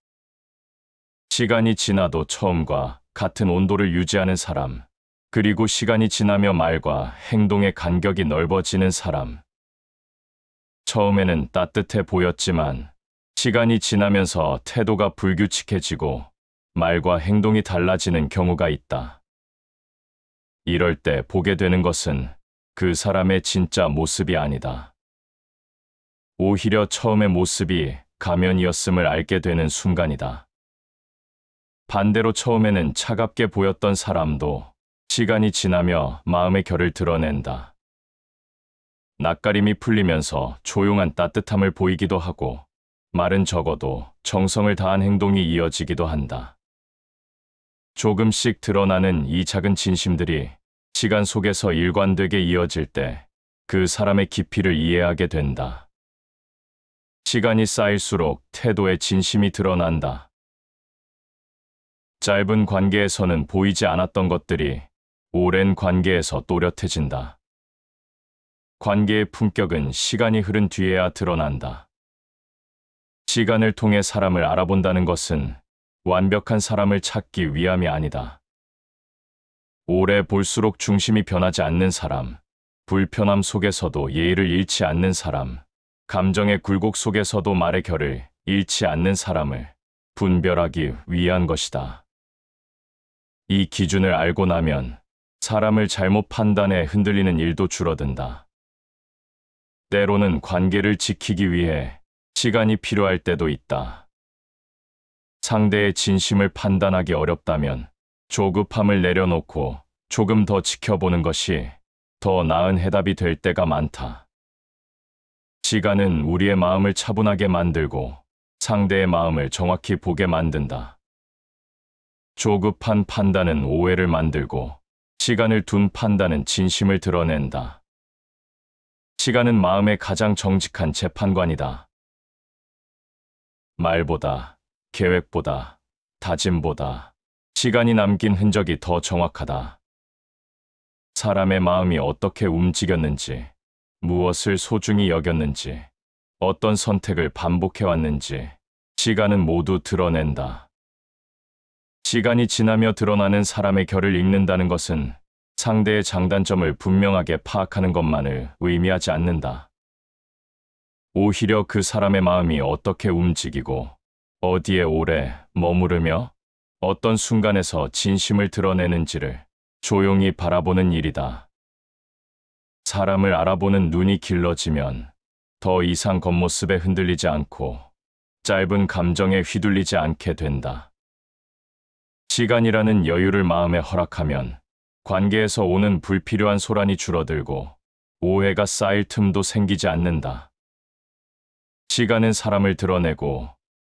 Speaker 1: 시간이 지나도 처음과 같은 온도를 유지하는 사람, 그리고 시간이 지나며 말과 행동의 간격이 넓어지는 사람. 처음에는 따뜻해 보였지만 시간이 지나면서 태도가 불규칙해지고 말과 행동이 달라지는 경우가 있다. 이럴 때 보게 되는 것은 그 사람의 진짜 모습이 아니다. 오히려 처음의 모습이 가면이었음을 알게 되는 순간이다. 반대로 처음에는 차갑게 보였던 사람도 시간이 지나며 마음의 결을 드러낸다. 낯가림이 풀리면서 조용한 따뜻함을 보이기도 하고 말은 적어도 정성을 다한 행동이 이어지기도 한다. 조금씩 드러나는 이 작은 진심들이 시간 속에서 일관되게 이어질 때 그 사람의 깊이를 이해하게 된다. 시간이 쌓일수록 태도의 진심이 드러난다. 짧은 관계에서는 보이지 않았던 것들이 오랜 관계에서 또렷해진다. 관계의 품격은 시간이 흐른 뒤에야 드러난다. 시간을 통해 사람을 알아본다는 것은 완벽한 사람을 찾기 위함이 아니다. 오래 볼수록 중심이 변하지 않는 사람, 불편함 속에서도 예의를 잃지 않는 사람, 감정의 굴곡 속에서도 말의 결을 잃지 않는 사람을 분별하기 위한 것이다. 이 기준을 알고 나면 사람을 잘못 판단해 흔들리는 일도 줄어든다. 때로는 관계를 지키기 위해 시간이 필요할 때도 있다. 상대의 진심을 판단하기 어렵다면 조급함을 내려놓고 조금 더 지켜보는 것이 더 나은 해답이 될 때가 많다. 시간은 우리의 마음을 차분하게 만들고 상대의 마음을 정확히 보게 만든다. 조급한 판단은 오해를 만들고 시간을 둔 판단은 진심을 드러낸다. 시간은 마음의 가장 정직한 재판관이다. 말보다, 계획보다, 다짐보다 시간이 남긴 흔적이 더 정확하다. 사람의 마음이 어떻게 움직였는지, 무엇을 소중히 여겼는지, 어떤 선택을 반복해왔는지 시간은 모두 드러낸다. 시간이 지나며 드러나는 사람의 결을 읽는다는 것은 상대의 장단점을 분명하게 파악하는 것만을 의미하지 않는다. 오히려 그 사람의 마음이 어떻게 움직이고 어디에 오래 머무르며 어떤 순간에서 진심을 드러내는지를 조용히 바라보는 일이다. 사람을 알아보는 눈이 길러지면 더 이상 겉모습에 흔들리지 않고 짧은 감정에 휘둘리지 않게 된다. 시간이라는 여유를 마음에 허락하면 관계에서 오는 불필요한 소란이 줄어들고 오해가 쌓일 틈도 생기지 않는다. 시간은 사람을 드러내고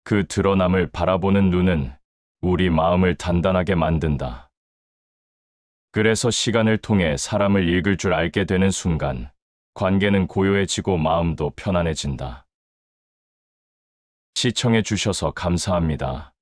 Speaker 1: 그 드러남을 바라보는 눈은 우리 마음을 단단하게 만든다. 그래서 시간을 통해 사람을 읽을 줄 알게 되는 순간 관계는 고요해지고 마음도 편안해진다. 시청해 주셔서 감사합니다.